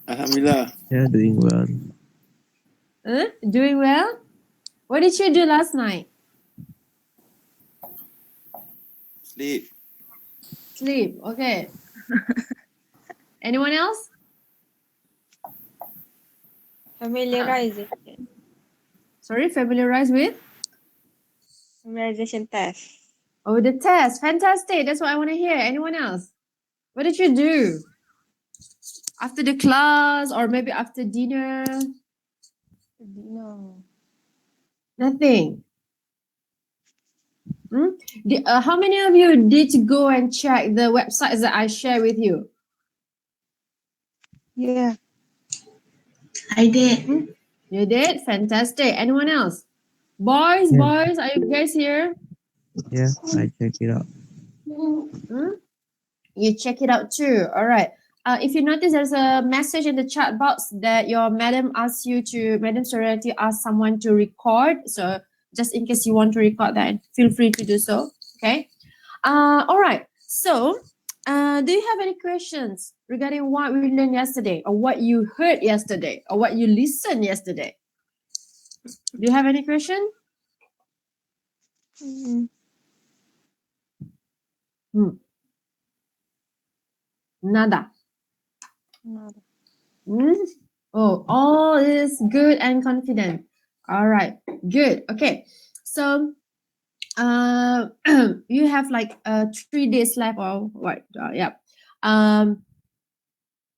Alhamdulillah. Yeah, doing well. Doing well? What did you do last night? Sleep. Sleep. Okay. Anyone else? Familiarization. Sorry, familiarize with? Familiarization test. Oh, the test. Fantastic. That's what I want to hear. Anyone else? What did you do? After the class or maybe after dinner? No. Nothing. How many of you did go and check the websites that I share with you? Yeah. I did. You did? Fantastic. Anyone else? Boys, Yeah. boys, are you guys here? Yeah, I check it out. You check it out too. All right. If you notice, there's a message in the chat box that your Madam Serenity asked someone to record. So just in case you want to record that, feel free to do so. Okay. All right. So, do you have any questions regarding what we learned yesterday, or what you heard yesterday, or what you listened yesterday? Do you have any question? Nada. Nada. Oh, all is good and confident. All right, good. Okay, so you have like 3 days left or what? Yeah.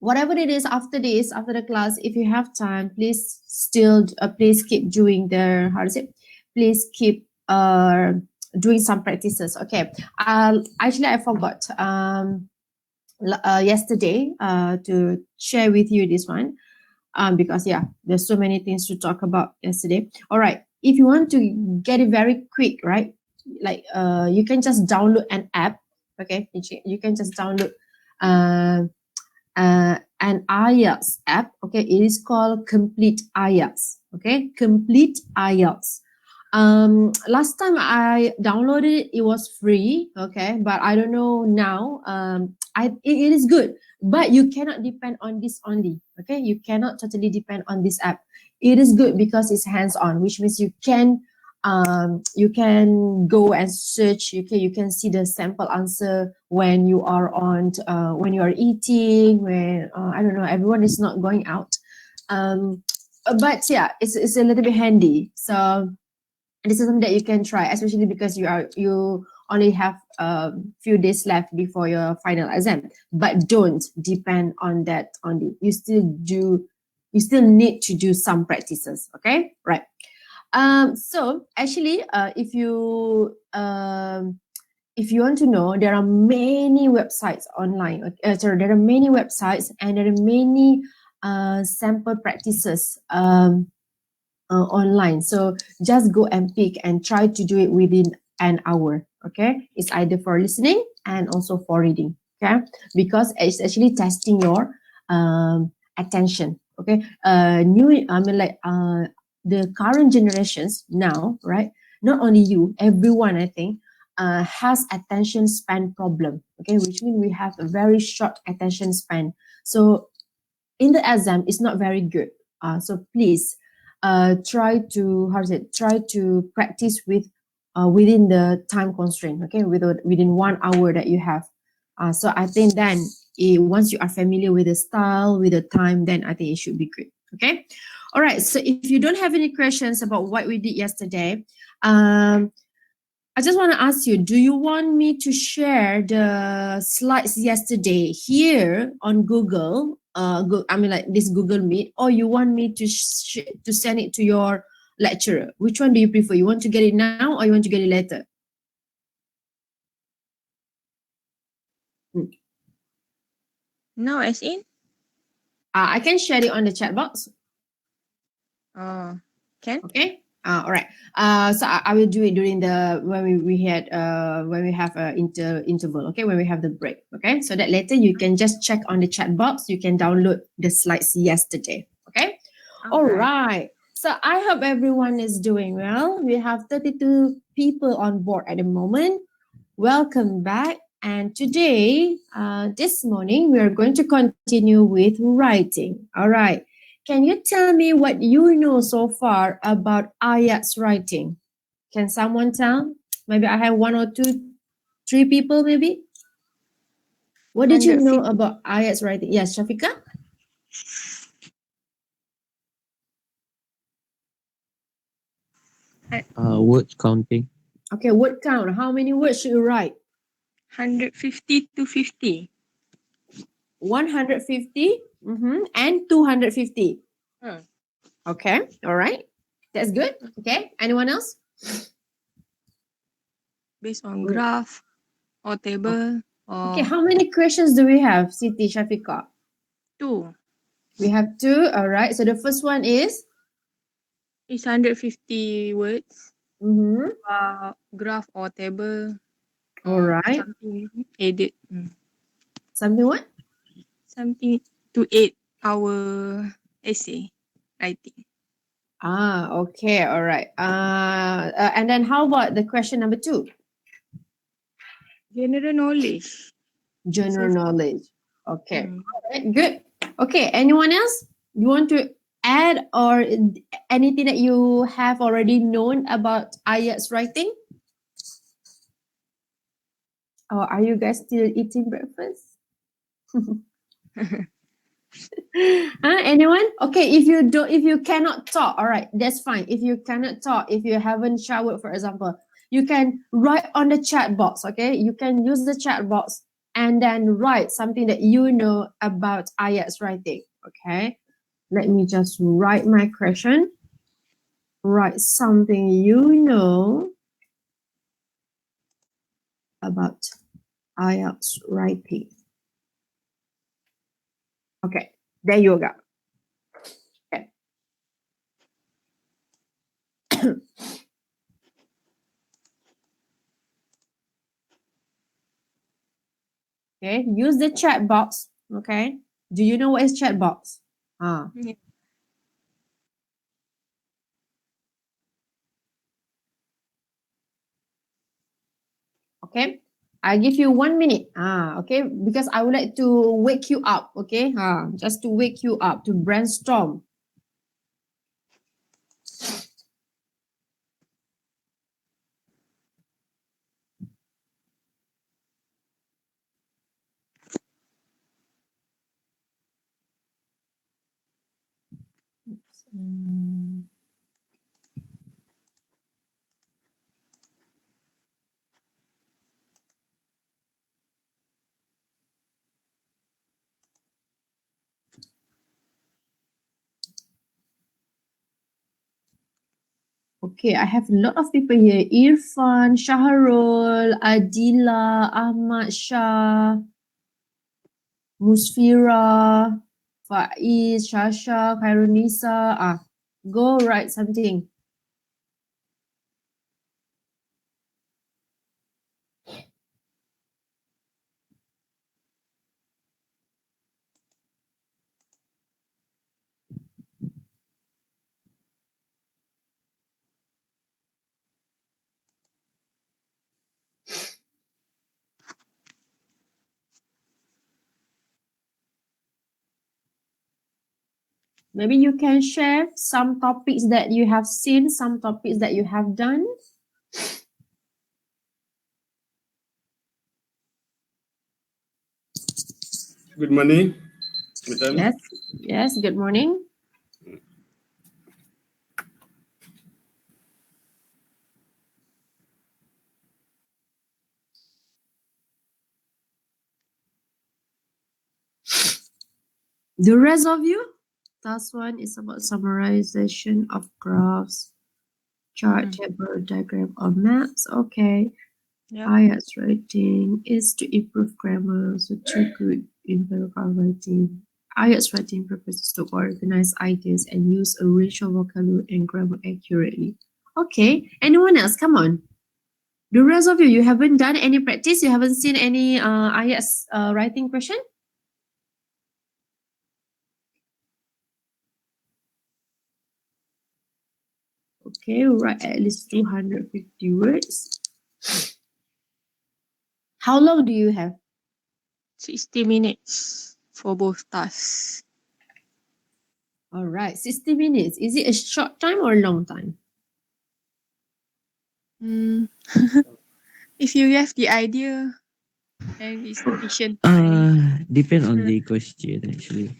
Whatever it is after this, after the class, if you have time, please please keep doing the please keep doing some practices. Okay. Actually, I forgot yesterday to share with you this one. Because yeah, there's so many things to talk about yesterday. All right, if you want to get it very quick, right? Like you can just download an app. Okay, you can just download an Ielts app. Okay, it is called Complete Ielts. Okay, Complete Ielts. Last time I downloaded it, it was free. Okay, but I don't know now. It is good, but you cannot depend on this only. Okay, you cannot totally depend on this app. It is good because it's hands-on, which means you can go and search. You can see the sample answer when you are when you are eating, when I don't know, everyone is not going out. But yeah, it's a little bit handy. So this is something that you can try, especially because you only have a few days left before your final exam. But don't depend on that only. You still need to do some practices. Okay, right. So actually, if you want to know, there are many websites online. There are many websites and there are many sample practices online. So just go and pick and try to do it within an hour. Okay, it's either for listening and also for reading. Okay, because it's actually testing your attention. Okay, the current generations now, right? Not only you, everyone, I think, has attention span problem. Okay, which means we have a very short attention span. So in the exam, it's not very good. So please try to practice within the time constraint. Okay, within 1 hour that you have. So I think then once you are familiar with the style, with the time, then I think it should be good. Okay. All right. So if you don't have any questions about what we did yesterday, I just want to ask you, do you want me to share the slides yesterday here on Google? Like this Google Meet, or you want me to send it to your lecturer? Which one do you prefer? You want to get it now or you want to get it later? No, as in? I can share it on the chat box. Can? Okay. All right. So I will do it during when we have an interval. Okay, when we have the break. Okay, so that later you can just check on the chat box. You can download the slides yesterday. Okay. All right. So I hope everyone is doing well. We have 32 people on board at the moment. Welcome back. And today, this morning, we are going to continue with writing. All right. Can you tell me what you know so far about Ielts writing? Can someone tell? Maybe I have one or two, three people maybe. What did you know 150. about Ielts writing? Yes, Shafika? Words counting. Okay, word count. How many words should you write? 150 to 50. 150 and 250. Hmm. Okay, all right. That's good. Okay, anyone else? Based on graph or table Okay, or how many questions do we have, Siti, Shafika? 2. We have two. All right. So the first one is It's 150 words. mm-hmm. Graph or table. All right. Something edit. Something what? Something to aid our essay writing. Okay. All right. And then how about the question number 2? General knowledge. General knowledge. Okay. Mm. All right. Good. Okay. Anyone else? You want to add or anything that you have already known about Ielts writing? Or are you guys still eating breakfast? Anyone? Okay, if you cannot talk, all right, that's fine. If you cannot talk, if you haven't showered, for example, you can write on the chat box. Okay, you can use the chat box and then write something that you know about Ielts writing. Okay, let me just write my question. Write something you know about Ielts writing. Okay, there you go. Okay. Okay, use the chat box. Okay, do you know what is chat box? Yeah. Okay, I give you 1 minute. Okay, because I would like to wake you up. Okay, just to wake you up to brainstorm. Okay, I have a lot of people here. Irfan, Shahrul, Adila, Ahmad Shah, Musfira, Faiz, Shasha, Khairunisa. Go write something. Maybe you can share some topics that you have seen, some topics that you have done. Good morning, madam. Yes, good morning. The rest of you? Task 1 is about summarization of graphs, chart, table, diagram, or maps. Okay. Yep. Ielts writing is to improve grammar, so too good in paragraph writing. Ielts writing purposes to organize ideas and use a range of vocabulary and grammar accurately. Okay. Anyone else? Come on. The rest of you, you haven't done any practice? You haven't seen any Ielts writing question? Okay, write at least 250 words. How long do you have? 60 minutes for both tasks. All right, 60 minutes. Is it a short time or a long time? If you have the idea and it's sufficient time. Depend on the question actually.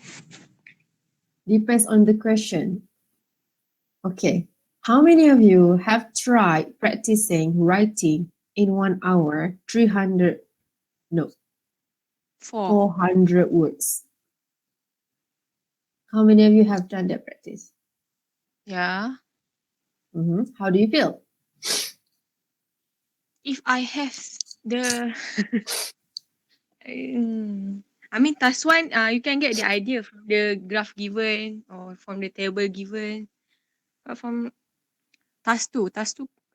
Depends on the question. Okay. How many of you have tried practicing writing in 1 hour, 400 words? How many of you have done that practice? Yeah. How do you feel? If I have the I mean task one, you can get the idea from the graph given or from the table given. But from task two,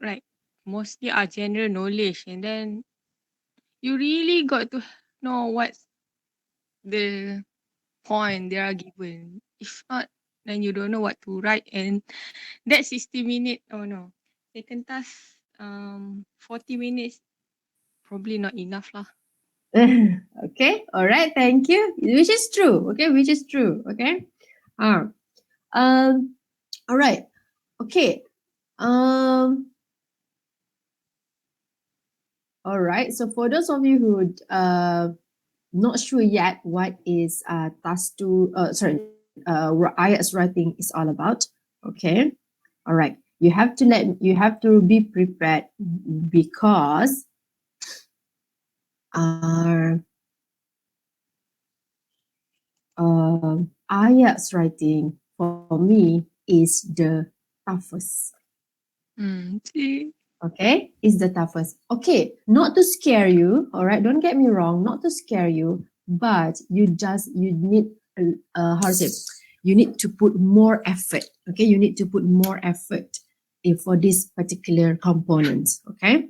like mostly are general knowledge, and then you really got to know what's the point they are given. If not, then you don't know what to write, and that 60 minutes. Oh no, second task, 40 minutes, probably not enough lah. Okay, all right, thank you. Which is true, okay, which is true, okay. All right, okay. All right, so for those of you who not sure yet what is task two, Ielts writing is all about, okay. All right, you have to be prepared because Ielts writing for me is the toughest. See. Okay, is the toughest. Okay, not to scare you, all right, don't get me wrong, not to scare you, but you need how to say, you need to put more effort. Okay, you need to put more effort for this particular component. Okay,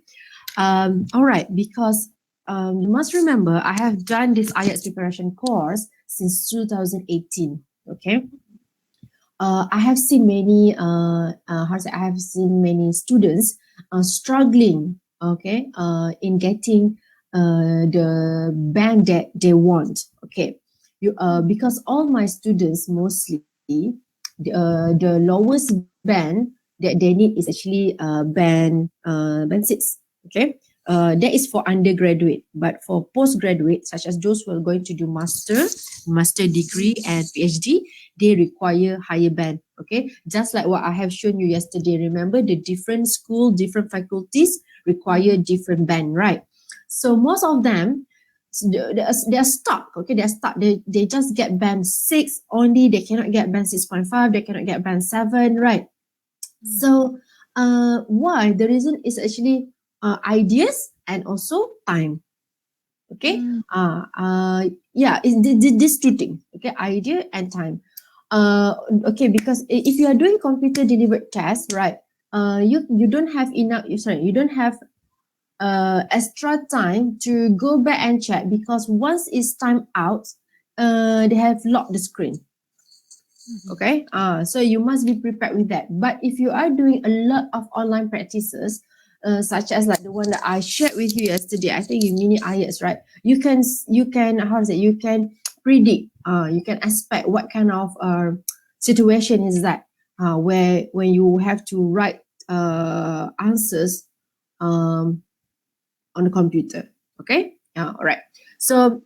all right, because you must remember I have done this Ielts preparation course since 2018. Okay, I have seen many I have seen many students struggling, okay, in getting the band that they want. Okay, because all my students mostly the lowest band that they need is actually band 6. Okay, that is for undergraduate, but for postgraduate, such as those who are going to do master degree and PhD, they require higher band. Okay, just like what I have shown you yesterday. Remember, the different school, different faculties require different band, right? So most of them, they're stuck. Okay, they're stuck. They just get band 6 only. They cannot get band 6.5. They cannot get band 7, right? So why? The reason is actually ideas and also time. Okay. Yeah, it's these two things. Okay, idea and time. Okay, because if you are doing computer delivered tests, right? You don't have enough. You don't have extra time to go back and check, because once it's time out, they have locked the screen. Okay, so you must be prepared with that. But if you are doing a lot of online practices, such as like the one that I shared with you yesterday, I think you mini Ielts, right? You can how to say, you can predict, you can expect what kind of situation is that, where when you have to write answers on the computer. Okay, all right. So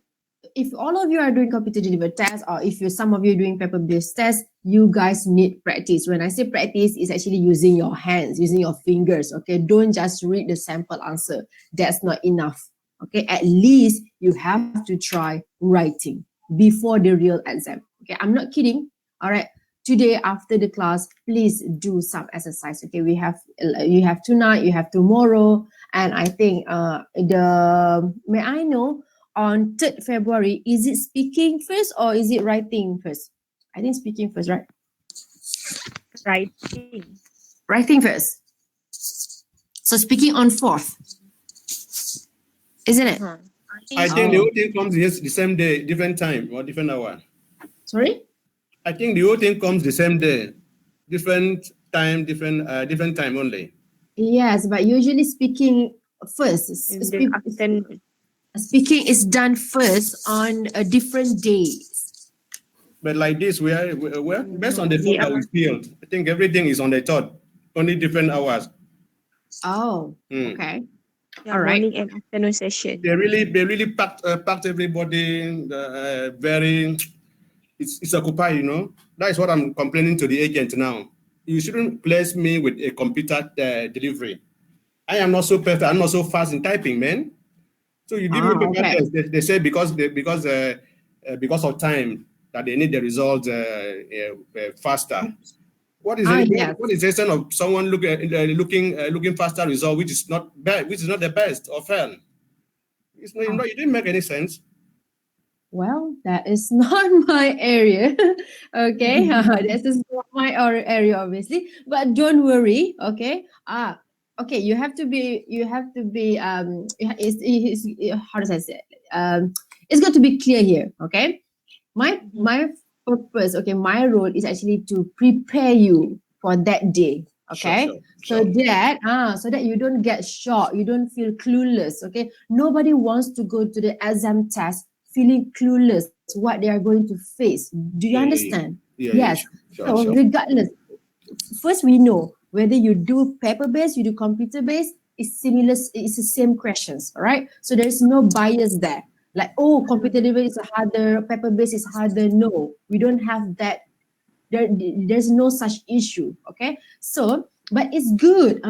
if all of you are doing computer delivered tests, or if some of you are doing paper-based tests, you guys need practice. When I say practice, it's actually using your hands, using your fingers. Okay, don't just read the sample answer. That's not enough. Okay, at least you have to try writing before the real exam. Okay, I'm not kidding. All right, today after the class, please do some exercise. Okay, you have tonight, you have tomorrow, and I think may I know, on 3rd February, is it speaking first or is it writing first? I think speaking first, right? Writing. Writing first. So speaking on 4th, isn't it? I think the whole thing comes the same day, different time or different hour. Sorry? I think the whole thing comes the same day, different time, different time only. Yes, but usually speaking first. In the afternoon. Speaking is done first on different days. But like this, we're based on the form that we filled. I think everything is on the third, only different hours. Oh, Mm. okay. Yeah, All right. morning and afternoon session. They really packed everybody very. It's occupied, you know. That is what I'm complaining to the agent now. You shouldn't place me with a computer delivery. I am not so perfect. I'm not so fast in typing, man. So you give me paper Okay. test. They say because of time that they need the results faster. What is Yes. what is the essence of someone looking faster result, which is not bad, which is not the best or fail? It's not, it didn't make any sense. Well, that is not my area. Okay, this is not my area, obviously. But don't worry. Okay. Okay. You have to be. How does I say? It's got to be clear here. Okay. My purpose. Okay. My role is actually to prepare you for that day. Okay. Sure. So that you don't get shocked, you don't feel clueless. Okay. Nobody wants to go to the exam test feeling clueless what they are going to face. Do you understand? Yes. Sure. Regardless, first we know whether you do paper-based, you do computer-based, it's similar, it's the same questions, all right? So there's no bias there. Like, oh, computer-based is harder, paper-based is harder. No, we don't have that. There's no such issue, okay? So, but it's good.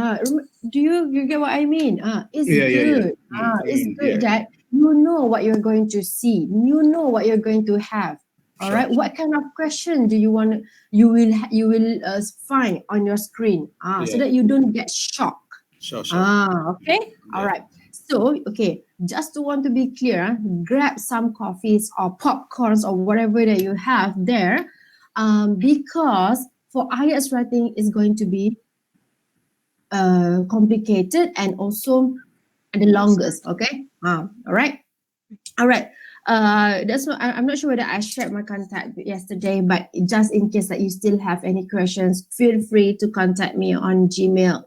Do you get what I mean? It's good. It's good that you know what you're going to see. You know what you're going to have. All right. What kind of question do you want? You will find on your screen. So that you don't get shocked. Sure. Okay. All right. So, okay, just to want to be clear, grab some coffees or popcorns or whatever that you have there, because for IELTS writing is going to be complicated and also the longest. Okay. All right. That's what I'm not sure whether I shared my contact yesterday, but just in case that you still have any questions, feel free to contact me on Gmail,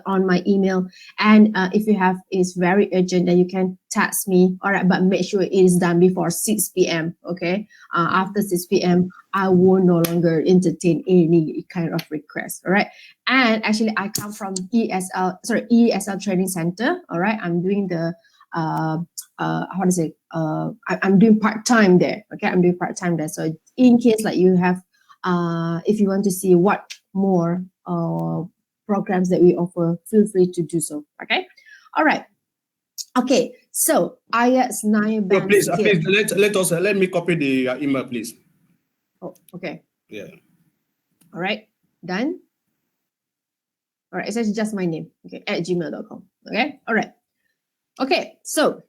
on my email. And if you have, it's very urgent, then you can text me. All right, but make sure it is done before 6 p.m. Okay. After 6 p.m., I will no longer entertain any kind of request. All right. And actually, I come from ESL Training Center. All right. I'm doing the I'm doing part-time there. Okay, I'm doing part-time there. So in case like you have, if you want to see what more programs that we offer, feel free to do so. Okay, all right. Okay, so IELTS 9 band please, scale. let me copy the email, please. Oh, okay. Yeah. All right, done. All right, it's actually just my name. Okay, @gmail.com. Okay, all right. Okay, so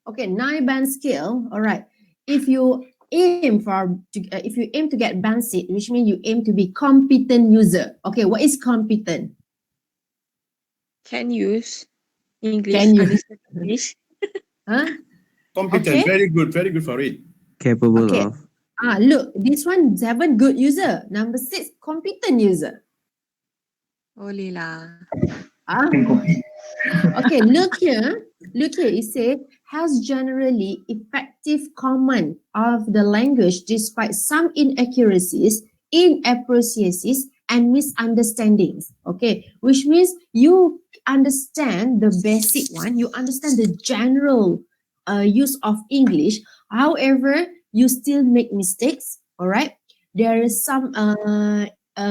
okay, 9 band scale. All right. If you aim to get band 6, which means you aim to be competent user. Okay, what is competent? Can use English. Can use. Understand English. Competent, Okay. very good for it. Capable Okay. of. Look, this one 7 good user. Number 6 competent user. Boleh lah. Okay, look here. It says has generally effective command of the language despite some inaccuracies, inaccuracies, and misunderstandings. Okay, which means you understand the basic one, you understand the general use of English. However, you still make mistakes. All right, there is some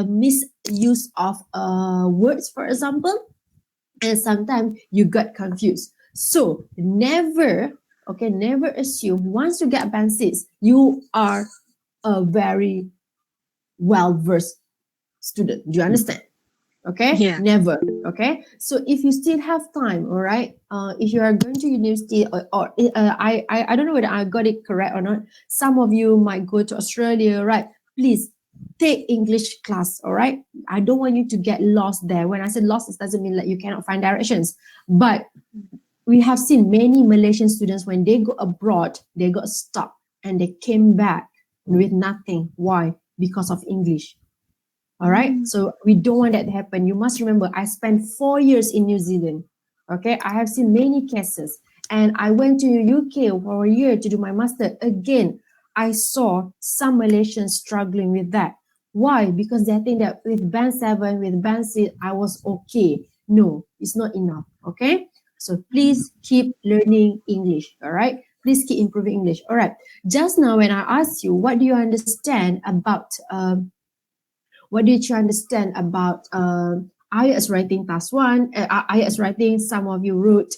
misuse of words, for example. And sometimes you got confused. So never assume once you get band 6, you are a very well-versed student. Do you understand? Okay? Yeah. Never. Okay? So if you still have time, all right, if you are going to university or I don't know whether I got it correct or not. Some of you might go to Australia, right? Please take English class, all right? I don't want you to get lost there. When I say lost, it doesn't mean that you cannot find directions. But we have seen many Malaysian students, when they go abroad, they got stuck and they came back with nothing. Why? Because of English. All right? So we don't want that to happen. You must remember, I spent 4 years in New Zealand. Okay? I have seen many cases. and I went to UK for a year to do my master. Again, I saw some Malaysians struggling with that. Why? Because they think that with band 7, with band 6, I was okay. No, it's not enough. Okay. So please keep learning English. All right. Please keep improving English. All right. Just now when I asked you, what do you understand about IELTS writing task 1? IELTS writing, some of you wrote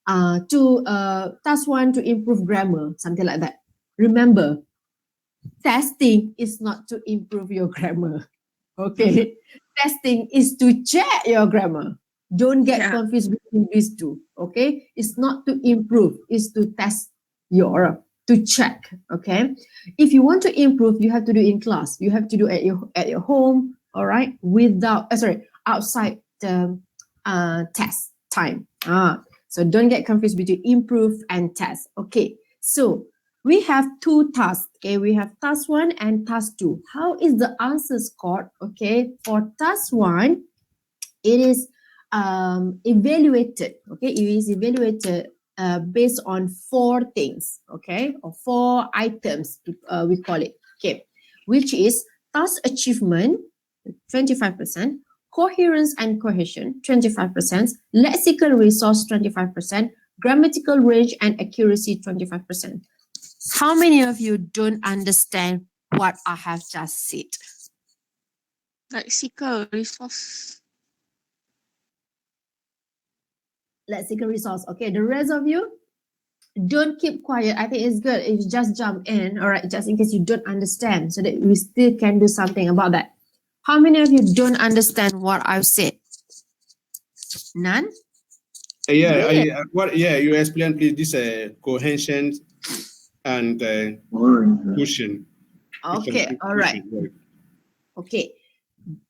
task 1 to improve grammar, something like that. Remember, testing is not to improve your grammar. Okay. Testing is to check your grammar. Don't get confused between these two. Okay. It's not to improve, it's to test to check. Okay. If you want to improve, you have to do in class. You have to do at your home. All right. Outside the test time. So don't get confused between improve and test. Okay. So we have 2 tasks. Okay, we have task 1 and task 2. How is the answer scored? Okay, for task 1, it is evaluated. Okay, it is evaluated based on 4 things. Okay, or 4 items. We call it. Okay, which is task achievement, 25%, coherence and cohesion, 25%, lexical resource, 25%, grammatical range and accuracy, 25%. How many of you don't understand what I have just said? Lexical resource. Lexical resource. Okay, the rest of you, don't keep quiet. I think it's good if you just jump in, all right, just in case you don't understand, so that we still can do something about that. How many of you don't understand what I've said? None? You explain please this cohesion and cushion. Okay, all right. Okay,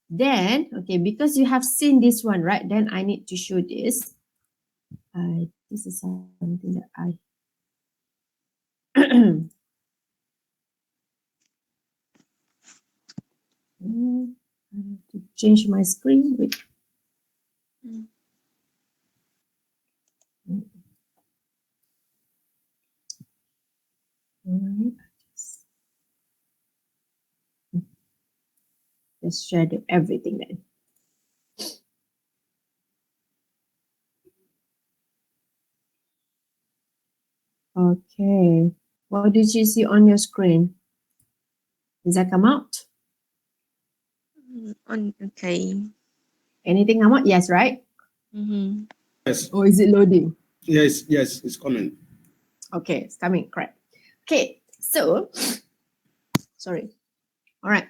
then, okay, because you have seen this one, right? Then I need to show this. This is something that I I have to change my screen. Wait. Just share everything then. Okay. What did you see on your screen? Does that come out? Okay. Anything come out? Yes, right? Yes. Or is it loading? Yes, it's coming. Okay, it's coming. Correct. Okay, so sorry. All right.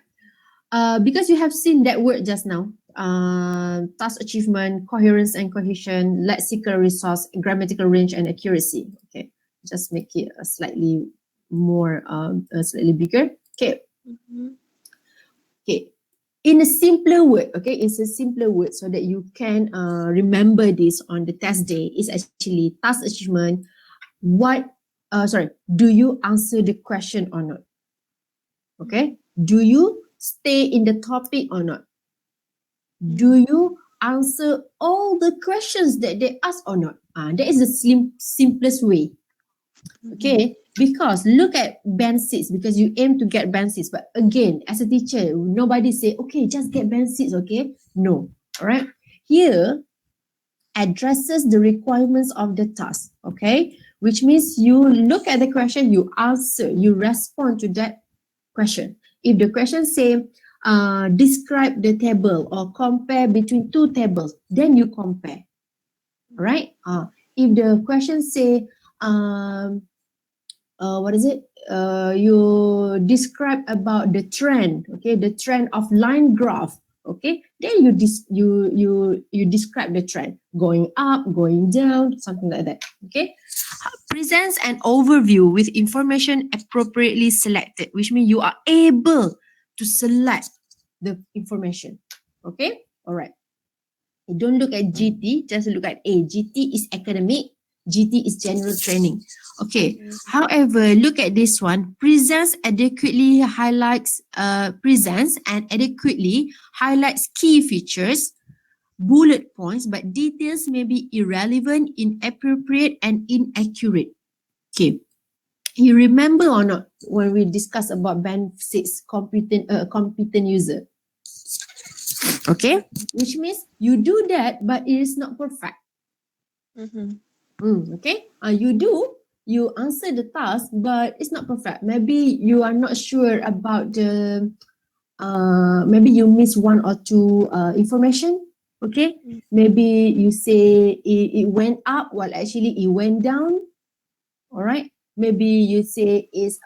Because you have seen that word just now, task achievement, coherence and cohesion, lexical resource, grammatical range and accuracy. Okay, just make it a slightly more, slightly bigger. Okay. Okay. In a simpler word, okay, it's a simpler word so that you can remember this on the test day. Is actually task achievement. Do you answer the question or not? Okay, do you stay in the topic or not? Do you answer all the questions that they ask or not? That is the simplest way. Okay, because look at band 6, because you aim to get band 6. But again, as a teacher, nobody say, okay, just get band 6, okay? No, all right? Here, addresses the requirements of the task, okay? Which means you look at the question, you answer, you respond to that question. If the question say, describe the table or compare between 2 tables, then you compare, right? If the question say, you describe about the trend, okay, the trend of line graph, okay, then you describe the trend, going up, going down, something like that, okay. Presents an overview with information appropriately selected, which means you are able to select the information, okay. All right, don't look at GT, just look at A. GT is academic, GT is general training. Okay. However, look at this one. Presents and adequately highlights key features bullet points, but details may be irrelevant, inappropriate, and inaccurate. Okay. You remember or not when we discussed about band 6 competent user? Okay, which means you do that, but it is not perfect. Okay, you answer the task, but it's not perfect. Maybe you are not sure about the, maybe you miss one or two information. Okay, maybe you say it went up while actually it went down. All right, maybe you say it's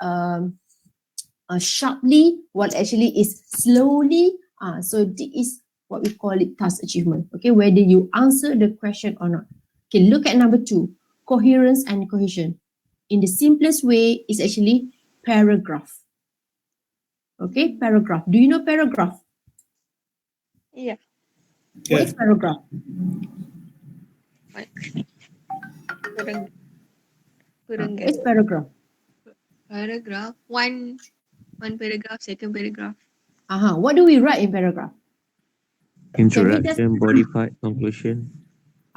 sharply while actually is slowly. So this is what we call it task achievement. Okay, whether you answer the question or not. Okay, look at number 2, coherence and cohesion. In the simplest way, is actually paragraph. Okay, paragraph. Do you know paragraph? Yeah. What is paragraph? Kurang What is paragraph? paragraph. One paragraph, second paragraph. What do we write in paragraph? Introduction, body part, conclusion.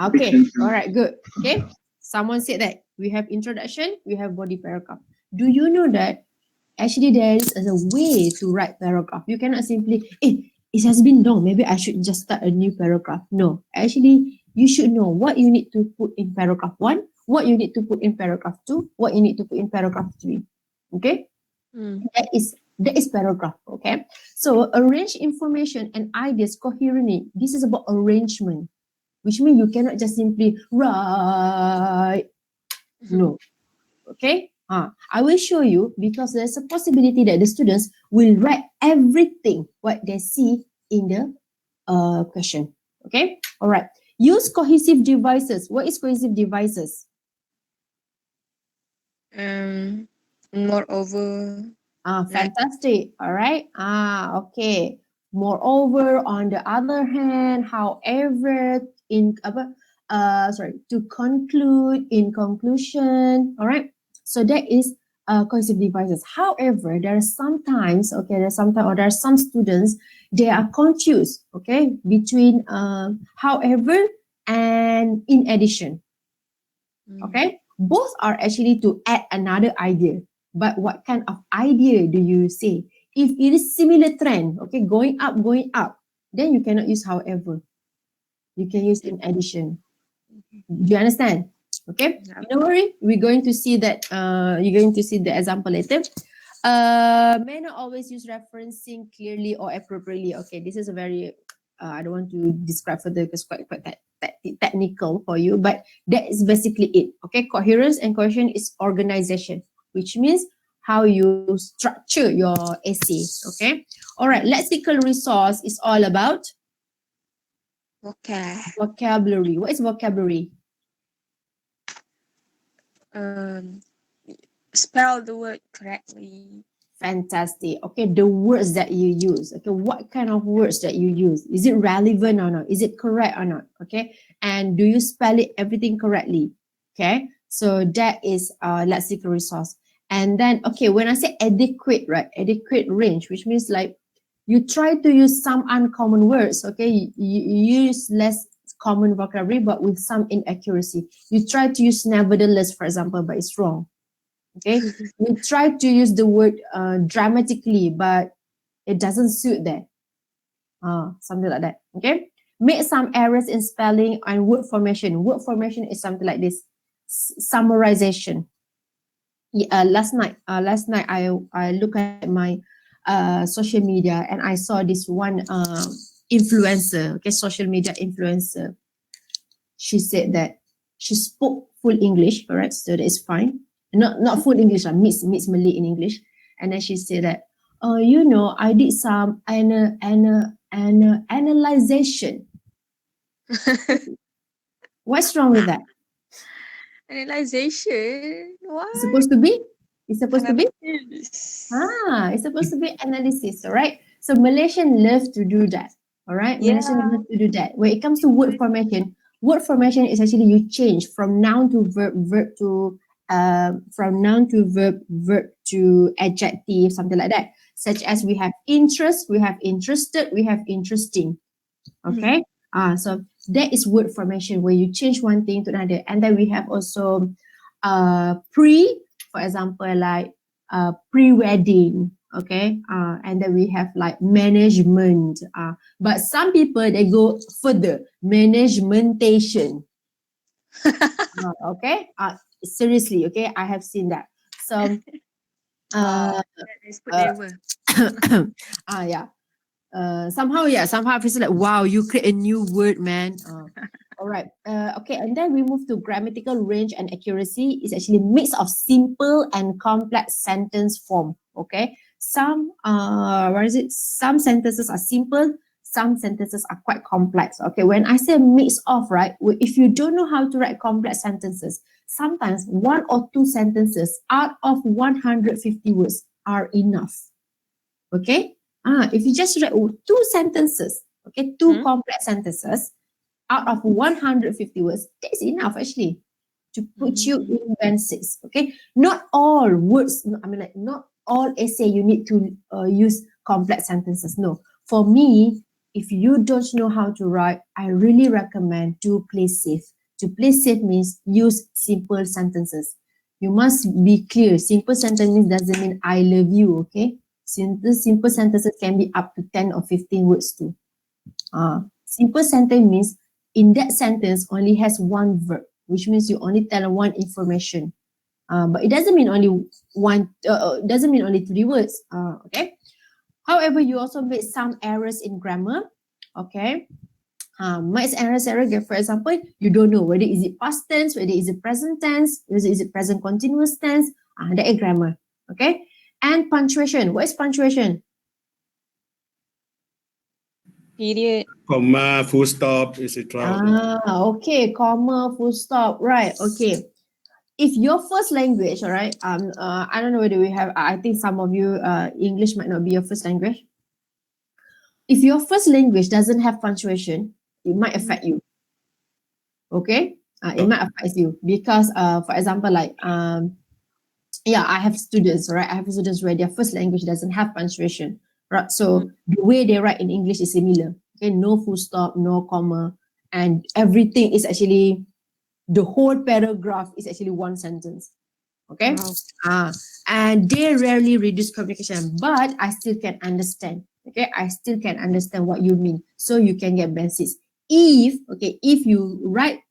Okay, all right, good. Okay, someone said that we have introduction, we have body paragraph. Do you know that actually there is a way to write paragraph? You cannot simply, it has been long, maybe I should just start a new paragraph. No, actually you should know what you need to put in paragraph 1, what you need to put in paragraph 2, what you need to put in paragraph 3. Okay, that is paragraph. Okay, so arrange information and ideas coherently. This is about arrangement, which means you cannot just simply write. No. Okay. I will show you, because there's a possibility that the students will write everything what they see in the question. Okay. All right. Use cohesive devices. What is cohesive devices? Moreover. Fantastic. All right. Okay. Moreover, on the other hand, however, to conclude, in conclusion. All right. So that is cohesive devices. However, there are some students, they are confused, okay, between however and in addition. Okay. Both are actually to add another idea. But what kind of idea do you say? If it is similar trend, okay, going up, then you cannot use however. You can use in addition. Do you understand? Okay. Don't worry. We're going to see that. You're going to see the example later. May not always use referencing clearly or appropriately. Okay, this is a very. I don't want to describe further because quite technical for you, but that is basically it. Okay, coherence and cohesion is organization, which means how you structure your essay. Okay. All right. Lexical resource is all about vocabulary. What is vocabulary? Spell the word correctly. Fantastic. Okay, the words that you use. Okay, what kind of words that you use? Is it relevant or not? Is it correct or not? Okay, and do you spell it everything correctly? Okay, so that is lexical resource. And then, okay, when I say adequate, right? Adequate range, which means like you try to use some uncommon words. Okay, you use less common vocabulary, but with some inaccuracy. You try to use nevertheless, for example, but it's wrong. Okay, you try to use the word dramatically, but it doesn't suit that. Something like that. Okay, make some errors in spelling and word formation. Word formation is something like this: summarization. Last night I look at my social media and I saw this one influencer. Okay, social media influencer. She said that she spoke full English. All right, so that is fine. Not full English, mix Malay in English. And then she said that, I did some analyzation. What's wrong with that? Analyzation? What? It's supposed to be? It's supposed to be analysis, all right? So Malaysian love to do that, all right? Yeah. Malaysian love to do that. When it comes to word formation is actually you change from noun to verb to from noun to verb to adjective, something like that. Such as we have interest, we have interested, we have interesting. Okay. So that is word formation where you change one thing to another. And then we have also for example, like pre-wedding, okay? And then we have like management. But some people, they go further, managementation. Okay? Seriously, okay? I have seen that. So, Let's put never. yeah. Somehow I feel like, wow, you create a new word, man. All right. Okay, and then we move to grammatical range and accuracy. It's actually a mix of simple and complex sentence form. Okay. Some Some sentences are simple, some sentences are quite complex. Okay. When I say mix of, right, if you don't know how to write complex sentences, sometimes one or two sentences out of 150 words are enough. Okay. If you just write two sentences, okay, two complex sentences out of 150 words, that's enough actually to put you in band 6. Okay, not all words. Not all essay you need to use complex sentences. No, for me, if you don't know how to write, I really recommend to play safe. To play safe means use simple sentences. You must be clear. Simple sentences doesn't mean I love you. Okay. Simple sentences can be up to 10 or 15 words too. Simple sentence means in that sentence only has one verb, which means you only tell one information. But it doesn't mean only doesn't mean only 3 words. Okay. However, you also made some errors in grammar. Okay. Might errors, for example, you don't know whether is it past tense, whether is it present tense, whether is it present continuous tense. That is grammar. Okay. And punctuation. What is punctuation? Period. Comma, full stop, etc. Okay. Comma, full stop. Right. Okay. If your first language, all right, I don't know whether we have, I think some of you, English might not be your first language. If your first language doesn't have punctuation, it might affect you. Okay? It might affect you because, for example, like, I have students, right? I have students where their first language doesn't have punctuation, right? So the way they write in English is similar. Okay, no full stop, no comma, and everything is actually, the whole paragraph is actually one sentence. Okay? Wow. And they rarely reduce communication, but I still can understand. Okay, I still can understand what you mean. So you can get band 6. If you write,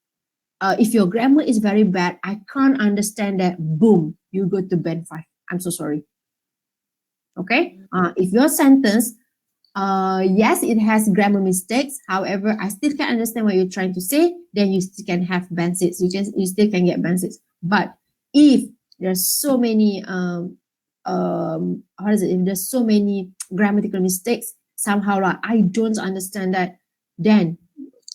if your grammar is very bad, I can't understand that, boom, you go to band 5. I'm so sorry. Okay? If your sentence, yes, it has grammar mistakes. However, I still can understand what you're trying to say. Then you still can have band 6. You still can get band 6. But if there's so many if there's so many grammatical mistakes, somehow like I don't understand that, then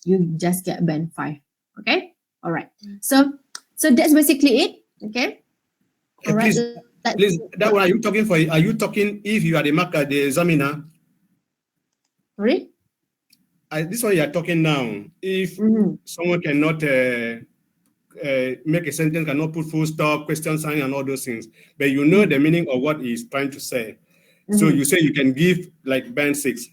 you just get band 5. Okay. All right. So that's basically it. Okay. All right. Please, that one, are you talking if you are the marker, the examiner? Sorry? This one you are talking now. If someone cannot make a sentence, cannot put full stop, question sign, and all those things, but you know the meaning of what he's trying to say. So you say you can give like band 6.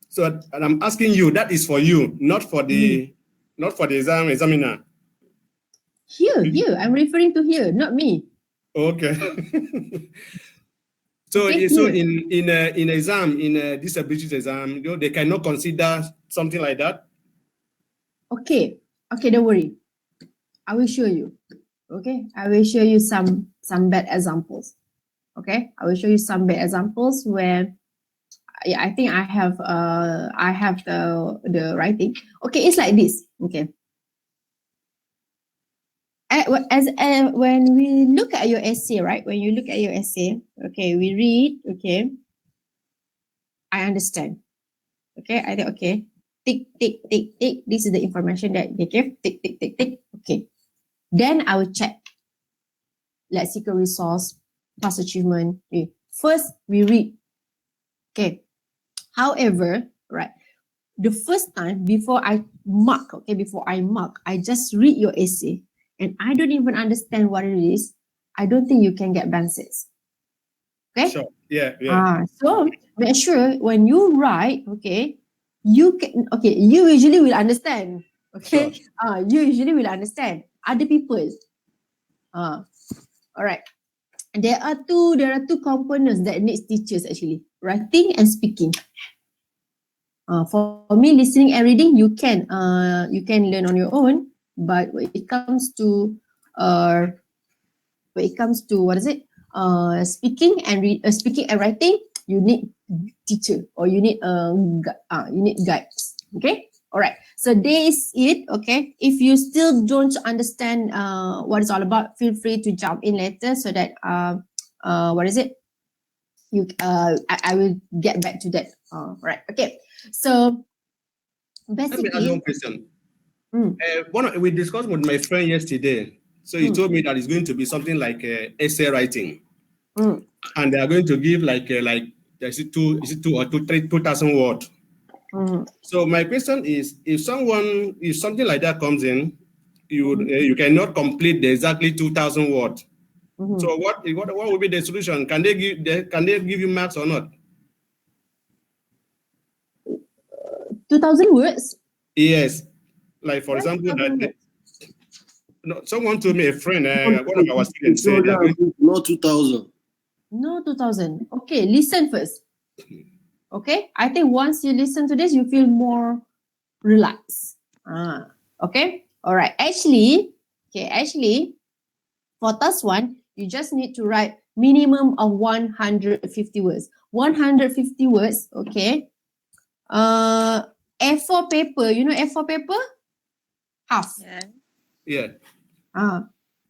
So, and I'm asking you, that is for you, not for the examiner. Here. I'm referring to here, not me. Okay. So, Okay, so in exam, in a disability exam, they cannot consider something like that. Okay, don't worry. I will show you. Okay, I will show you some bad examples. Okay, I will show you some bad examples where I think I have the writing. Okay, it's like this. Okay. When we look at your essay, right? When you look at your essay, okay, we read, okay, I understand. Okay, I think, okay, tick, tick, tick, tick. This is the information that they gave. Tick, tick, tick, tick. Okay. Then I will check lexical resource, past achievement. Okay. First, we read. Okay. However, right, the first time before I mark, I just read your essay and I don't even understand what it is. I don't think you can get band 6. Okay? Sure. Yeah. So make sure when you write, okay, you can, okay, you usually will understand. Okay. Sure. You usually will understand. Other people. All right. There are two components that needs teachers actually. Writing and speaking. For me, listening and reading, you can learn on your own. But when it comes to what is it? Speaking and writing, you need teacher or you need guides. Okay. All right. So there is it. Okay. If you still don't understand what it's all about, feel free to jump in later so that what is it? I will get back to that. Right. Okay. So Let me ask basically, one question. Mm. We discussed with my friend yesterday. So he told me that it's going to be something like essay writing, and they are going to give like is it 2,000 words. So my question is, if something like that comes in, you cannot complete the exactly 2,000 words. So what would be the solution? Can they give you marks or not? 2,000 words. Yes. Like for Why example, 2,000 words? someone told me, a friend, one of our students said they are going to, Not 2,000. No, 2,000. Okay, listen first. Okay, I think once you listen to this, you feel more relaxed. Okay, all right. Actually, for task one, you just need to write minimum of 150 words. 150 words. Okay. A4 paper. You know A4 paper? Half. Yeah. yeah.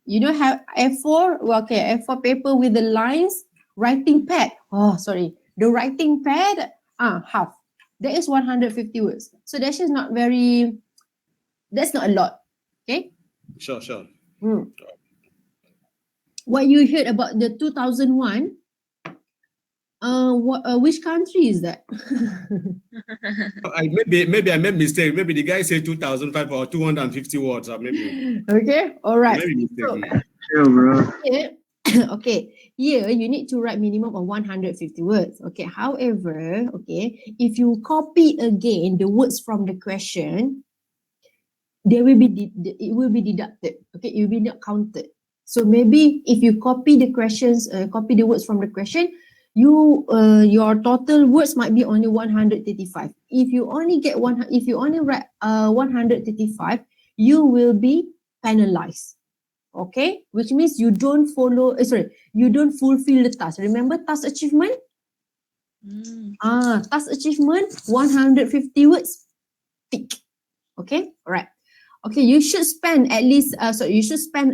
You don't have A4, well, okay, A4 paper with the lines, writing pad. Oh, sorry. The writing pad, half. That is 150 words. So that's just not that's not a lot. Okay? Sure. What you heard about the 2001, which country is that? Maybe I made mistake. Maybe the guy said 2,005 or 250 words, or maybe. Okay, all right. Maybe mistake. Yeah, bro. Okay, here you need to write minimum of 150 words. Okay, however, okay, if you copy again the words from the question, it will be deducted. Okay, it will be not counted. So maybe if you copy the questions, copy the words from the question, your total words might be only 135. If you only write 135, you will be penalized. Okay, which means you don't you don't fulfill the task. Remember task achievement? Task achievement, 150 words, tick. Okay, all right. Okay, you should spend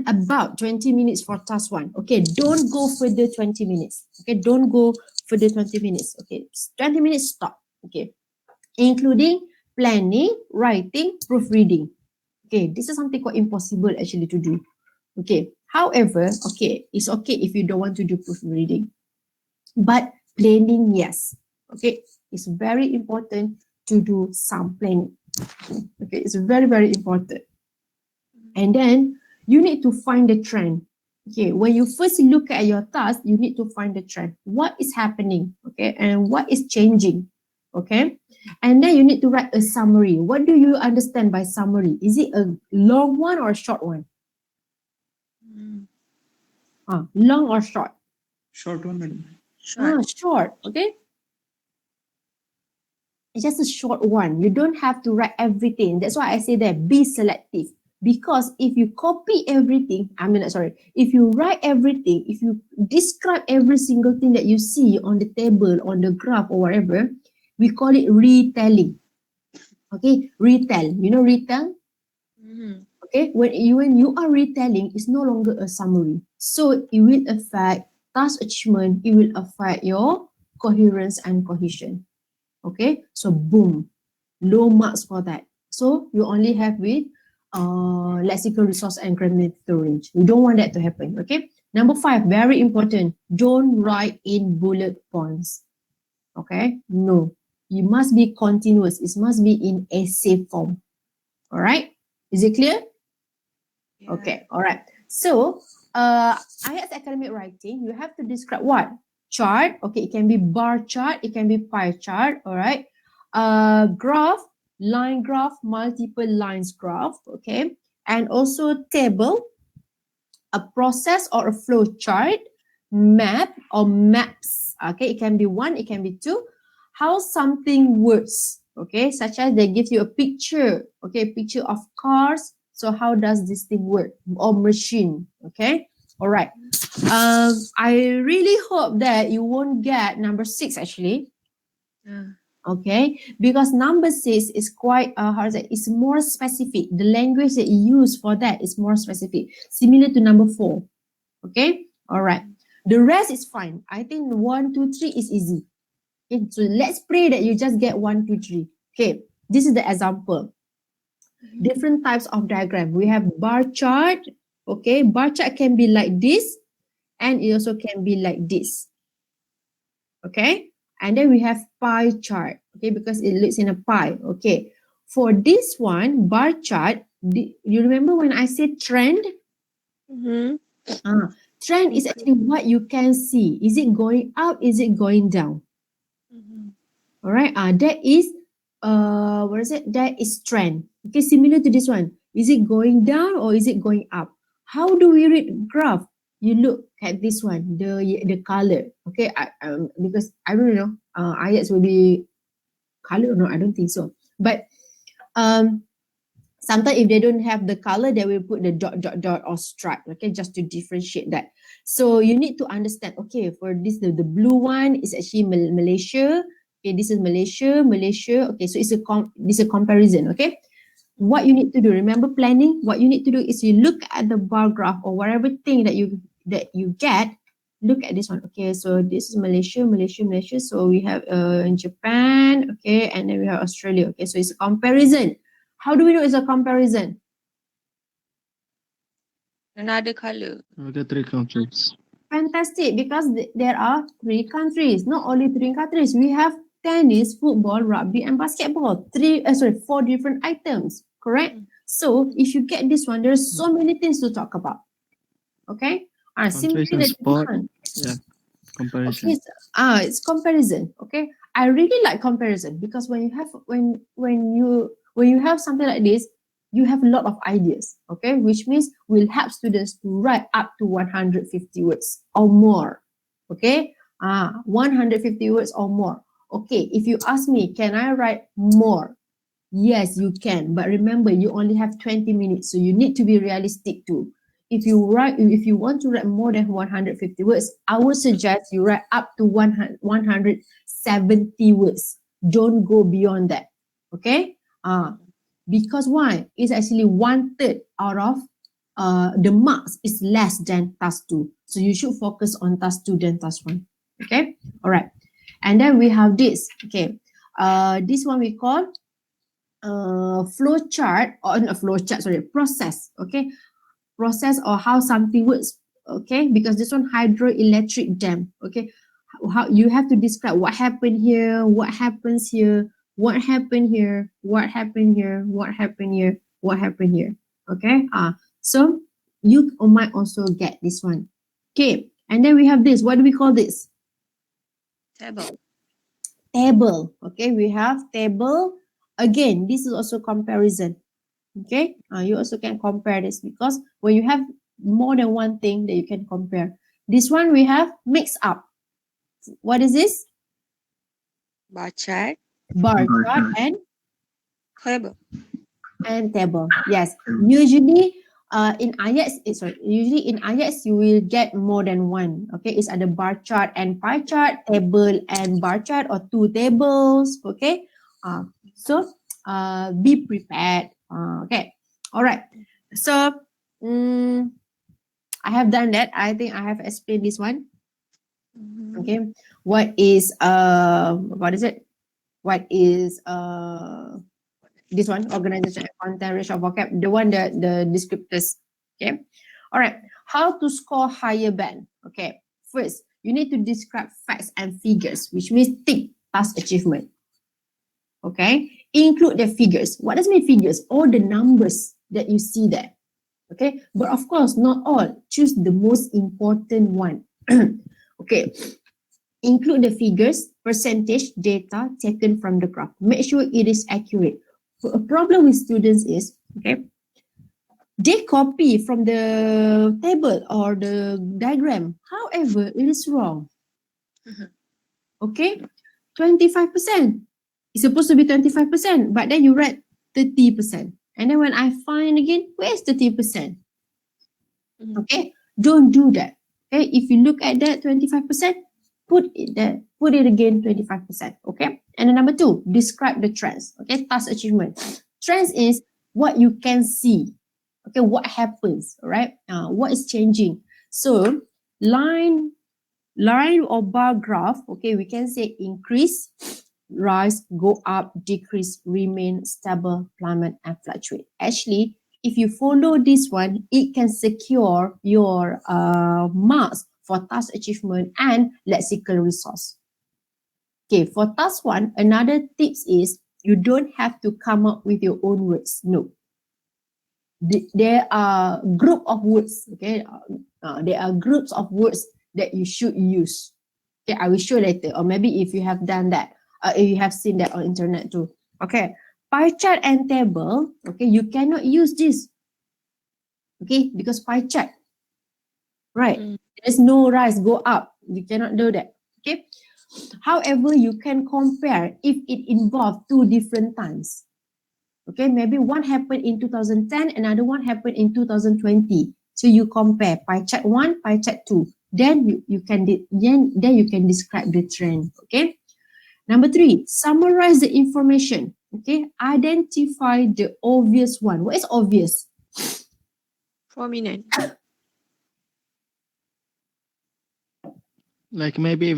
about 20 minutes for task one. Okay, don't go further 20 minutes. Okay, don't go further 20 minutes. Okay, 20 minutes, stop. Okay, including planning, writing, proofreading. Okay, this is something quite impossible actually to do. Okay, however, okay, it's okay if you don't want to do proofreading, but planning, yes. Okay, it's very important to do some planning. Okay, it's very, very important. And then you need to find the trend. Okay, when you first look at your task, you need to find the trend. What is happening? Okay, and what is changing? Okay, and then you need to write a summary. What do you understand by summary? Is it a long one or a short one? Long or short? Short one, madam. Short. Okay. It's just a short one. You don't have to write everything. That's why I say that be selective. Because if you copy everything, if you write everything, if you describe every single thing that you see on the table, on the graph or whatever, we call it retelling. Okay, retell. You know retell? Okay, when you are retelling, it's no longer a summary. So it will affect task achievement, it will affect your coherence and cohesion. Okay, so boom, low marks for that. So you only have with lexical resource and grammatical range. We don't want that to happen. Okay, number 5, very important. Don't write in bullet points. Okay, no, you must be continuous. It must be in essay form. All right, is it clear? Yeah. Okay, all right. So, IELTS academic writing, you have to describe what? Chart. Okay, it can be bar chart, it can be pie chart. All right. graph, line graph, multiple lines graph, okay? And also table, a process or a flow chart, map or maps, okay? It can be one, it can be two. How something works, okay? Such as they give you a picture, okay? Picture of cars. So how does this thing work? Or machine, okay? All right. I really hope that you won't get number 6 actually. Okay, because number 6 is quite how to say, it's more specific. The language that you use for that is more specific, similar to number 4. Okay, all right. The rest is fine. I think 1, 2, 3 is easy. Okay, so let's pray that you just get 1, 2, 3. Okay, this is the example. Different types of diagram. We have bar chart. Okay, bar chart can be like this, and it also can be like this. Okay, and then we have pie chart. Okay, because it looks in a pie. Okay, for this one, bar chart, you remember when I said trend? Trend is actually what you can see. Is it going up? Is it going down? All right. That is what is it? That is trend. Okay, similar to this one. Is it going down or is it going up? How do we read graph? You look at this one, the color. Okay, because I don't know, Ielts will be color or not? I don't think so. But sometimes if they don't have the color, they will put the dot or stripe. Okay, just to differentiate that. So you need to understand. Okay, for this the blue one is actually Malaysia. Okay, this is Malaysia. Okay, so it's a comparison. Okay. What you need to do, remember planning, what you need to do is you look at the bar graph or whatever thing that you get, look at this one. Okay, so this is Malaysia. So we have Japan, okay, and then we have Australia. Okay, so it's a comparison. How do we know it's a comparison? Another color. The 3 countries. Fantastic, because there are 3 countries, not only 3 countries. We have tennis, football, rugby, and basketball. 4 different items, correct? So if you get this one, there's so many things to talk about. Okay? Simply Punctuation, that sport. one. Yeah, comparison. Okay, it's comparison. Okay, I really like comparison because when you have something like this, you have a lot of ideas. Okay, which means we'll help students to write up to 150 words or more. Okay, 150 words or more. Okay, if you ask me, can I write more? Yes, you can. But remember, you only have 20 minutes, so you need to be realistic too. If you want to write more than 150 words, I would suggest you write up to 170 words. Don't go beyond that. Okay? Because why? It's actually 1/3 out of the marks is less than task 2. So you should focus on task 2 than task 1. Okay? All right. And then we have this. Okay. This one we call process. Okay. Process or how something works. Okay. Because this one hydroelectric dam. Okay. How you have to describe what happened here, what happens here, what happened here, what happened here, what happened here, what happened here. Okay. So you might also get this one. Okay. And then we have this. What do we call this? Table. Table. Okay, we have table. Again, this is also comparison. Okay, you also can compare this because when you have more than one thing that you can compare. This one we have mix up. What is this? Bar chart. Bar chart and Table. table. Yes. Usually in Ielts, you will get more than one. Okay, it's either bar chart and pie chart, table and bar chart, or 2 tables. Okay, so be prepared. Okay, all right. So I have done that. I think I have explained this one. Okay, what is this one, organization and content, ratio of vocab, the one that the descriptors. Okay, all right. How to score higher band? Okay, first you need to describe facts and figures, which means tick task achievement. Okay, include the figures. What does mean figures? All the numbers that you see there. Okay, but of course not all. Choose the most important one. Okay, Include the figures, percentage, data taken from the graph. Make sure it is accurate. A problem with students is, okay, they copy from the table or the diagram. However, it is wrong. Okay, 25%. It's supposed to be 25%, but then you write 30%. And then when I find again, where's 30%? Okay, don't do that. Okay, if you look at that 25%, put it there, put it again 25%. Okay, and then number 2, describe the trends. Okay, task achievement. Trends is what you can see. Okay, what happens, all right? What is changing? So line or bar graph, okay, we can say increase, rise, go up, decrease, remain, stable, plummet, and fluctuate. Actually, if you follow this one, it can secure your marks for task achievement and lexical resource. Okay, for task 1, another tips is you don't have to come up with your own words. No. There are group of words, okay? There are groups of words that you should use. Okay, I will show later, or maybe if you have done that, if you have seen that on internet too. Okay, pie chart and table, okay, you cannot use this. Okay, because pie chart, right? There's no rise, go up. You cannot do that. Okay. However, you can compare if it involves 2 different times. Okay, maybe one happened in 2010, another one happened in 2020. So you compare pie chart 1, pie chart 2. Then you can describe the trend. Okay. Number 3, summarize the information. Okay, identify the obvious one. What is obvious? Prominent. Like maybe if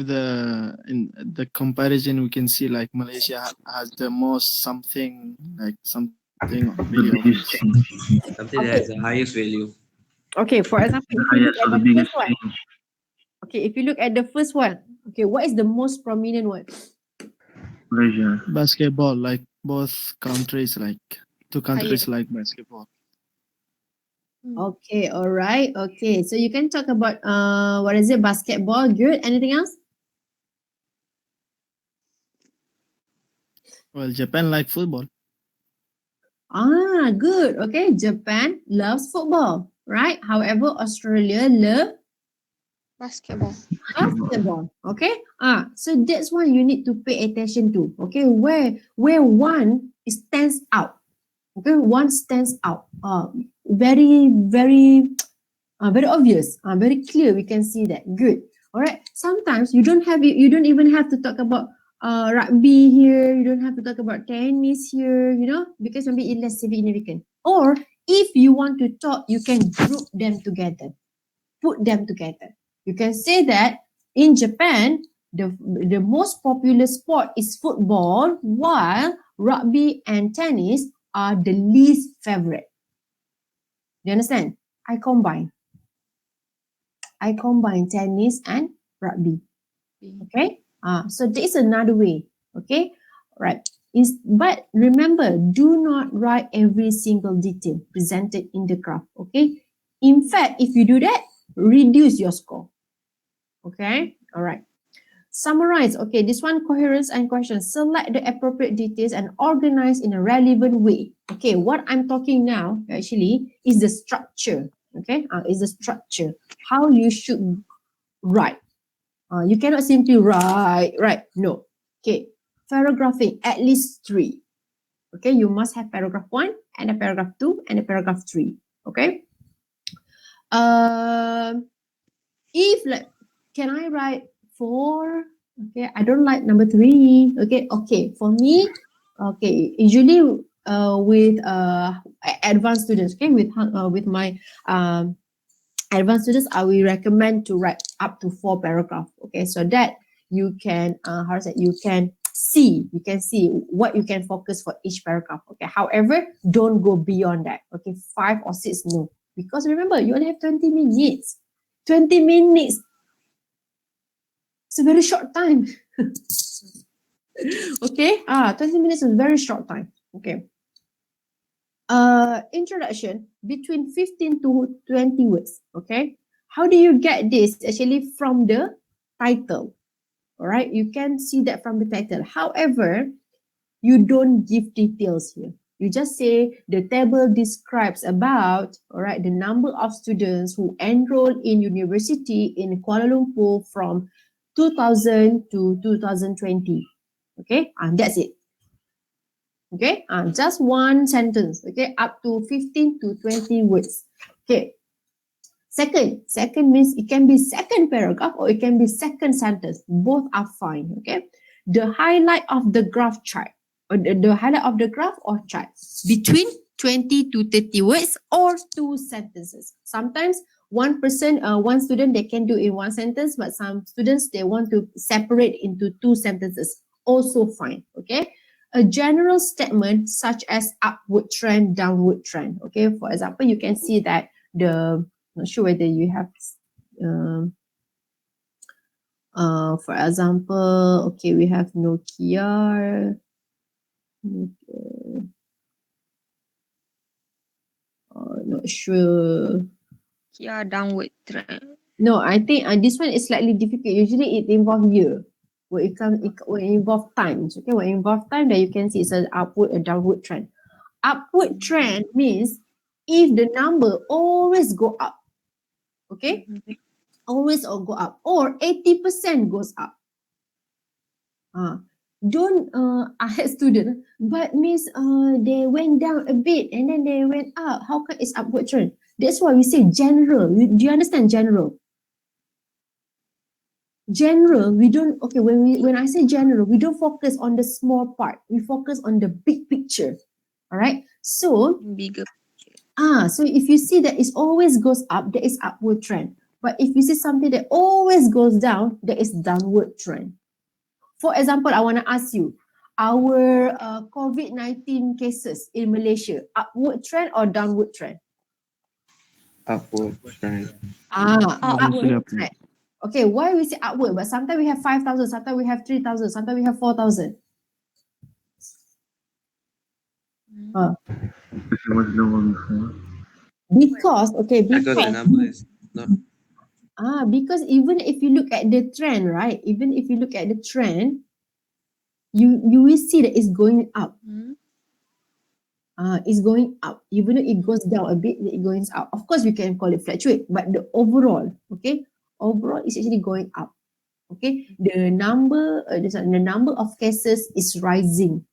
in the comparison we can see like Malaysia has the most something really obvious. Something that has the highest value. Okay, for example, if you look at the first one. Okay, if you look at the first one, okay, what is the most prominent one? Malaysia. Basketball, like both countries, like 2 countries like basketball. Okay, all right. Okay, so you can talk about what is it? Basketball. Good. Anything else? Well, Japan like football. Good. Okay, Japan loves football, right? However, Australia love Basketball. basketball. Okay. So that's one you need to pay attention to. Okay, where one stands out. Okay, one stands out. Very obvious. Very clear. We can see that. Good. All right. Sometimes you don't even have to talk about rugby here. You don't have to talk about tennis here. You know, because maybe it's less significant. Or if you want to talk, you can group them together. Put them together. You can say that in Japan, the most popular sport is football, while rugby and tennis are the least favorite. Do you understand? I combine tennis and rugby. Okay. So there is another way. Okay. Right. But remember, do not write every single detail presented in the graph. Okay. In fact, if you do that, reduce your score. Okay. All right. Summarize. Okay. This one, coherence and questions. Select the appropriate details and organize in a relevant way. Okay. What I'm talking now actually is the structure. Okay. Is the structure. How you should write. You cannot simply write. No. Okay. Paragraphing at least 3. Okay. You must have paragraph 1 and a paragraph 2 and a paragraph 3. Okay. If like, can I write 4? Okay, I don't like number 3. Okay, for me, okay, usually with advanced students, okay, with my advanced students, I will recommend to write up to 4 paragraphs. Okay, so that you can you can see what you can focus for each paragraph. Okay, however, don't go beyond that. Okay, 5 or 6, no, because remember you only have 20 minutes. 20 minutes. It's a very short time. Okay. 20 minutes is a very short time. Okay. Introduction between 15 to 20 words. Okay. How do you get this? Actually from the title. All right, you can see that from the title. However, you don't give details here. You just say the table describes about, all right, the number of students who enrolled in university in Kuala Lumpur from 2000 to 2020. Okay, and that's it. Okay, just one sentence. Okay, up to 15 to 20 words. Okay. Second means it can be second paragraph or it can be second sentence. Both are fine. Okay. The highlight of the graph chart or the highlight of the graph or chart between 20 to 30 words or two sentences. Sometimes one student, they can do in one sentence, but some students, they want to separate into two sentences. Also fine. Okay. A general statement such as upward trend, downward trend. Okay. For example, you can see that not sure whether you have, for example, okay, we have Nokia. Not sure. Yeah, downward trend. No, I think this one is slightly difficult. Usually it involves year. When it involve times. Okay, when it involve time, then you can see it's an upward and downward trend. Upward trend means if the number always go up. Okay, always or go up, or 80% goes up. Don't ask student, but miss, they went down a bit and then they went up. How come it's upward trend? That's why we say general. Do you understand general? General, we don't, okay, when I say general, we don't focus on the small part. We focus on the big picture. All right. So Bigger. so if you see that it always goes up, there is upward trend. But if you see something that always goes down, there is downward trend. For example, I want to ask you, our COVID-19 cases in Malaysia, upward trend or downward trend? Upward trend. Upward trend. Okay, why we say upward? But sometimes we have 5,000, sometimes we have 3,000, sometimes we have 4,000. Because the number is not. Because even if you look at the trend, right? Even if you look at the trend, you will see that it's going up. It's going up. Even though it goes down a bit, it goes up. Of course, we can call it fluctuate, but the overall, overall is actually going up. Okay, the number of cases is rising.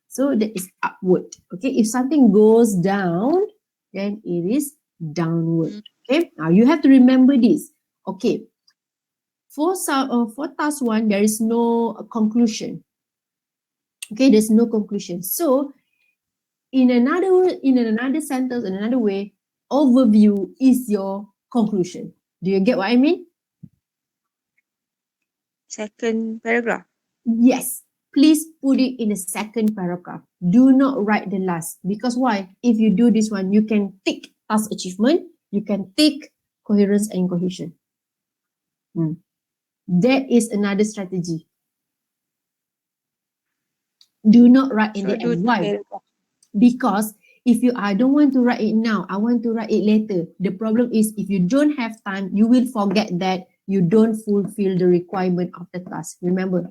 So that is upward. Okay, if something goes down, then it is downward. Okay, now you have to remember this. Okay, for task 1, there is no conclusion. Okay, there's no conclusion. So in another sentence, in another way, overview is your conclusion. Do you get what I mean? Second paragraph. Yes. Please put it in the second paragraph. Do not write the last. Because why? If you do this one, you can tick task achievement, you can tick coherence and cohesion. That is another strategy. Do not write in the end. Why? Because if I don't want to write it now, I want to write it later. The problem is if you don't have time, you will forget that you don't fulfill the requirement of the task. Remember,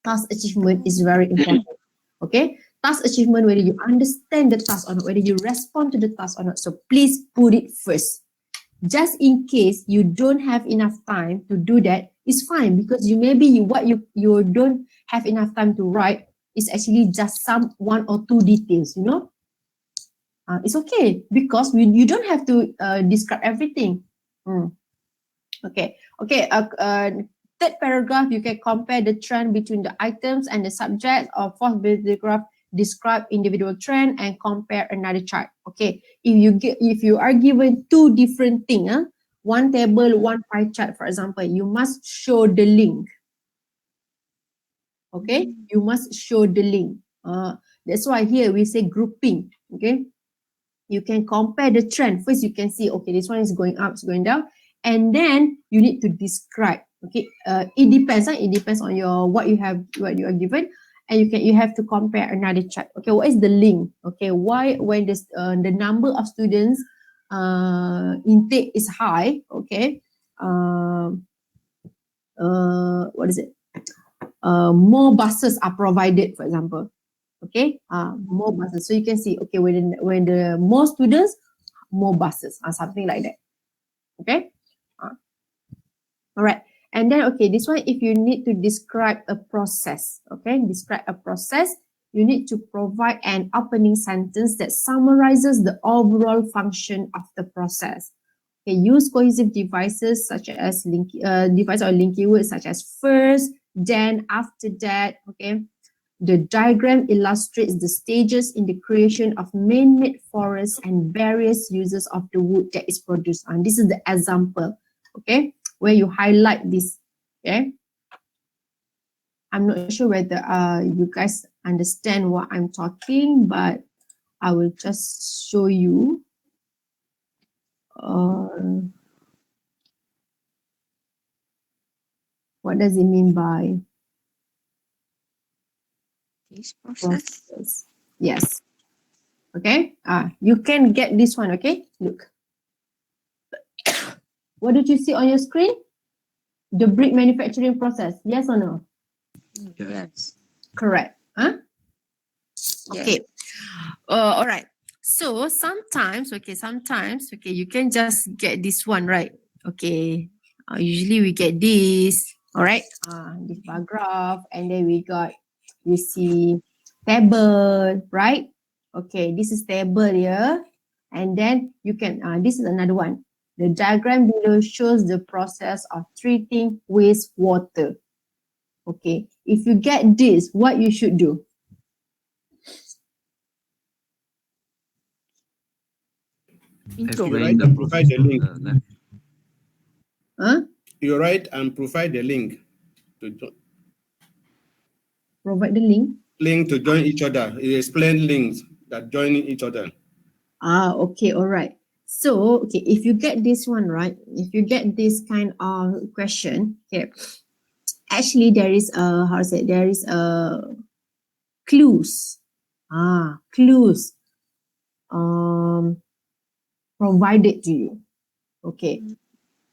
task achievement is very important. Okay, task achievement, whether you understand the task or not, whether you respond to the task or not. So please put it first. Just in case you don't have enough time to do that, it's fine, because you don't have enough time to write is actually just one or two details. It's okay, because you don't have to describe everything. Okay. Third paragraph, you can compare the trend between the items and the subject, or fourth paragraph, describe individual trend and compare another chart. Okay, if you are given two different things, one table, one pie chart, for example, you must show the link. Okay, you must show the link. That's why here we say grouping. Okay, you can compare the trend. First, you can see, okay, this one is going up, it's going down, and then you need to describe. Okay, it depends. It depends on what you are given, and you have to compare another chart. Okay, what is the link? Okay, why when the number of students intake is high? Okay, what is it? More buses are provided, for example. Okay, more buses. So you can see, okay, when the more students, more buses, something like that. Okay, all right. And then, okay, this one, if you need to describe a process, okay, describe a process, you need to provide an opening sentence that summarizes the overall function of the process. Okay, use cohesive devices such as device or linking words such as first, then, after that. Okay, the diagram illustrates the stages in the creation of man-made forests and various uses of the wood that is produced. And this is the example, okay, where you highlight this. Okay, I'm not sure whether you guys understand what I'm talking, but I will just show you. What does it mean by This process. process? Yes. Okay. You can get this one. Okay. Look. What did you see on your screen? The brick manufacturing process. Yes or no? Yes. Correct. Huh? Yes. Okay. All right. So sometimes, okay, you can just get this one, right? Okay. Usually we get this, all right? This bar graph, and then we see table, right? Okay, this is table here. And then you can, this is another one. The diagram below shows the process of treating wastewater. Okay, if you get this, what you should do? Intro. You write and provide the link. Huh? You write and provide the link to join. Provide the link. Link to join each other. You explain links that join each other. Okay, all right. So, okay, if you get this one, right? If you get this kind of question, okay, actually there is clues. Clues provided to you. Okay.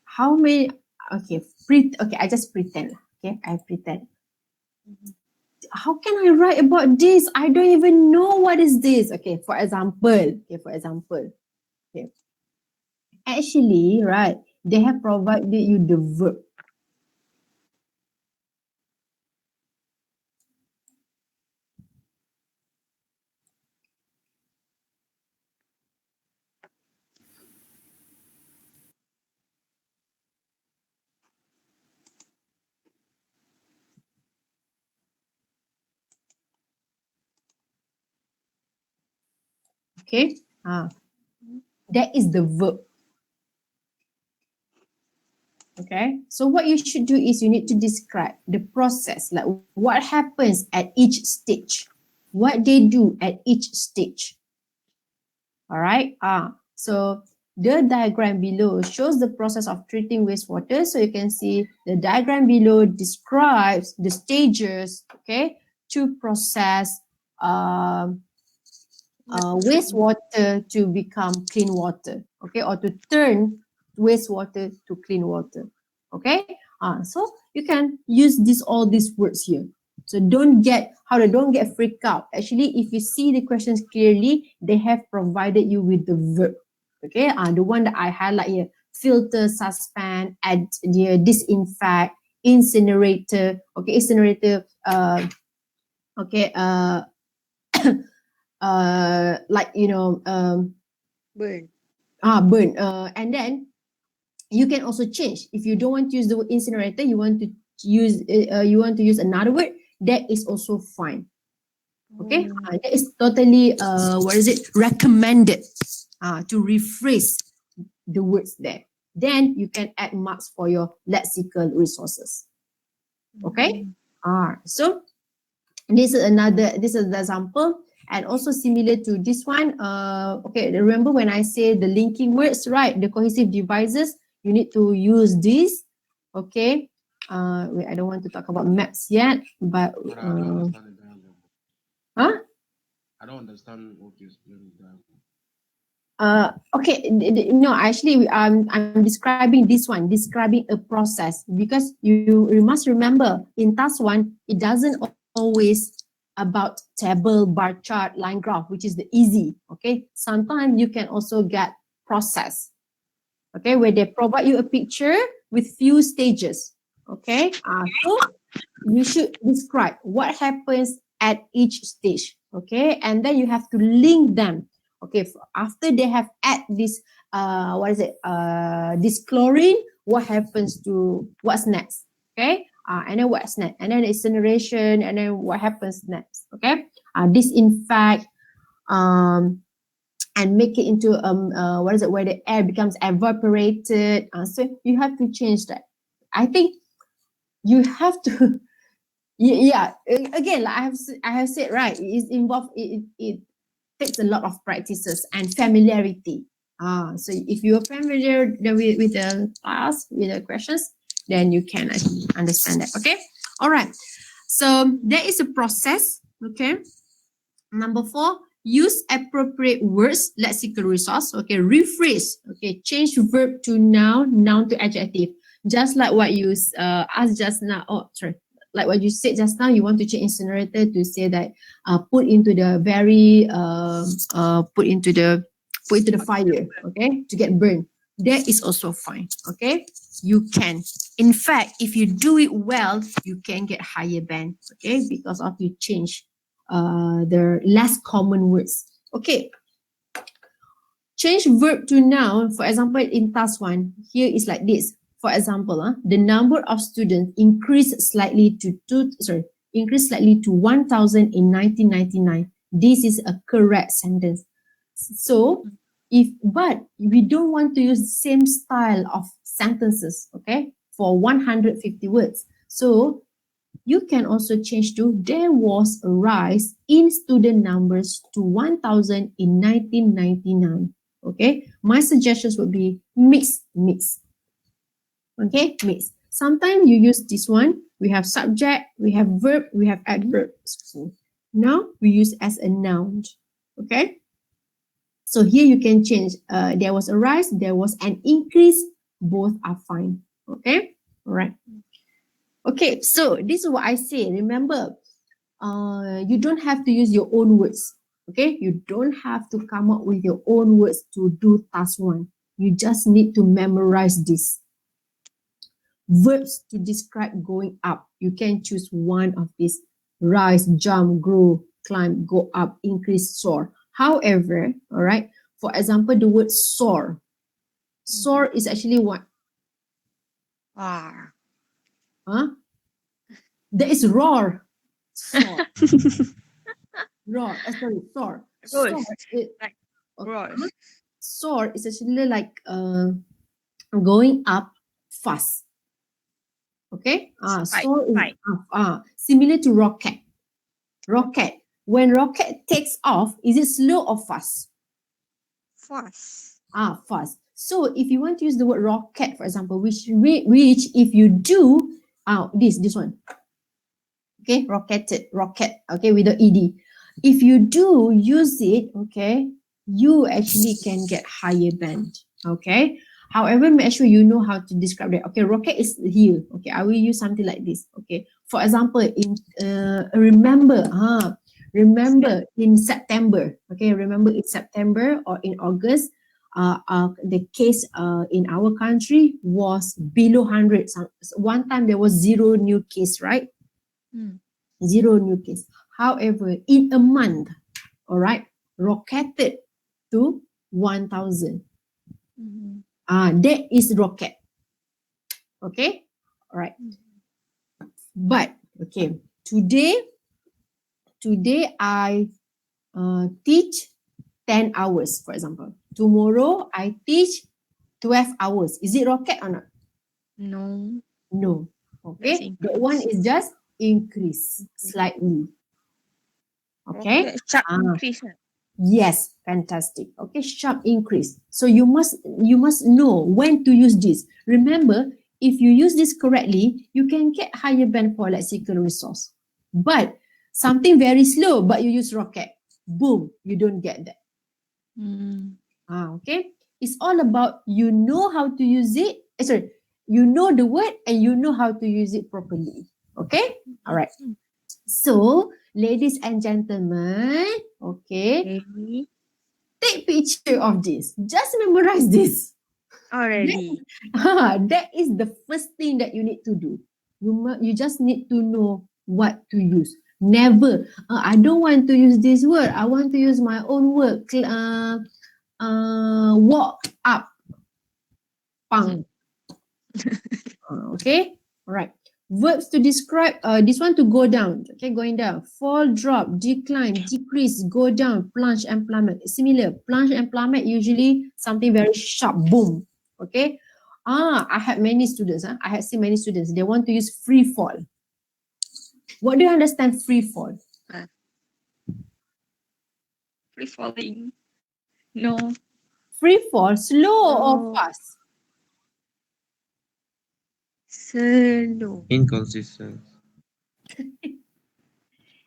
How many, okay, I just pretend. Okay, I pretend. How can I write about this? I don't even know what is this. Okay, for example. Okay. Actually, right, they have provided you the verb. Okay, that is the verb. Okay, so what you should do is you need to describe the process, like what happens at each stage, what they do at each stage. All right, so the diagram below shows the process of treating wastewater. So you can see the diagram below describes the stages, okay, to process wastewater to become clean water, okay, or to turn wastewater to clean water, okay. So you can use all these words here. So don't get freaked out. Actually, if you see the questions clearly, they have provided you with the verb, okay. The one that I highlight here: filter, suspend, add, disinfect, incinerator, okay, incinerator, okay, like Burn. burn, and then you can also change. If you don't want to use the word incinerator, you want to use another word, that is also fine. Okay, that is totally recommended to rephrase the words there. Then you can add marks for your lexical resources. Okay, so this is the example. And also similar to this one, okay, remember when I say the linking words, right? The cohesive devices, you need to use this, okay? Wait, I don't want to talk about maps yet, but I don't understand the diagram. huh? I don't understand what you're explaining. Okay, no, actually, I'm describing this one, describing a process, because you must remember in task one, it doesn't always about table, bar chart, line graph, which is the easy. Okay, sometimes you can also get process. Okay, where they provide you a picture with few stages. Okay, so you should describe what happens at each stage. Okay, and then you have to link them. Okay, after they have add this, this chlorine, what happens to what's next? Okay, and then what's next? And then incineration, and then what happens next? Okay, disinfect, and make it into where the air becomes evaporated. So you have to change that. I think you have to. Yeah. Again, like I have said, right. It's involved. It takes a lot of practices and familiarity. So if you're familiar with the task, with the questions, then you can actually understand that. Okay. All right. So there is a process. Okay. Number 4, use appropriate words, lexical resource. Okay. Rephrase. Okay. Change verb to noun, noun to adjective. Just like what you asked just now. Oh, sorry. Like what you said just now, you want to change incinerator to say that put into the fire, okay, to get burned. That is also fine, okay. You can, in fact, if you do it well, you can get higher band, okay, because of you change the less common words. Okay, change verb to noun. For example, in task 1, here is like this. For example, the number of students increased slightly to 1,000 in 1999. This is a correct sentence. So, but we don't want to use the same style of sentences, okay, for 150 words. So, you can also change to there was a rise in student numbers to 1,000 in 1999. Okay, my suggestions would be mix. Okay, mix. Sometimes you use this one. We have subject, we have verb, we have adverb. Now we use as a noun. Okay. So here you can change. There was a rise, there was an increase. Both are fine. Okay. All right. Okay. So this is what I say. Remember, you don't have to use your own words. Okay. You don't have to come up with your own words to do task 1. You just need to memorize this. Verbs to describe going up. You can choose one of these: rise, jump, grow, climb, go up, increase, soar. However, all right, for example, the word soar. Soar is actually what? Wow. There is roar. Soar. Roar. Sorry, soar. Soar. Like roars. Soar is actually like going up fast. Okay, so similar to rocket. Rocket. When rocket takes off, is it slow or fast? Fast. Fast. So if you want to use the word rocket, for example, which if you do, this one. Okay, rocket. Okay, with the ed. If you do use it, okay, you actually can get higher band. Okay. However, make sure you know how to describe that. Okay, rocket is here. Okay, I will use something like this. Okay, for example, in remember in September. Okay, remember in September or in August, the case in our country was below 100. One time there was 0 new case, right? 0 new case. However, in a month, all right, rocketed to 1,000. That is rocket. Okay, all right. But okay, today I teach 10 hours, for example. Tomorrow I teach 12 hours. Is it rocket or not? No. No. Okay, that one is just increase slightly. Okay. Sharp increase. Yes, fantastic. Okay, sharp increase. So you must know when to use this. Remember, if you use this correctly, you can get higher band for lexical resource. But something very slow, but you use rocket, boom, you don't get that. Okay. It's all about you know how to use it. You know the word and you know how to use it properly. Okay. All right. So, ladies and gentlemen, okay, Okay. take picture of this. Just memorize this. Already. That is the first thing that you need to do. You just need to know what to use. Never, I don't want to use this word. I want to use my own word. Walk up. Pang. Okay. All right. Verbs to describe. This one to go down. Okay, going down. Fall, drop, decline, decrease, go down, plunge, and plummet. Similar. Plunge and plummet usually something very sharp. Boom. Okay. I had many students. I had seen many students. They want to use free fall. What do you understand free fall? Free falling. No. Free fall, slow or Oh. fast? Slow. Inconsistent.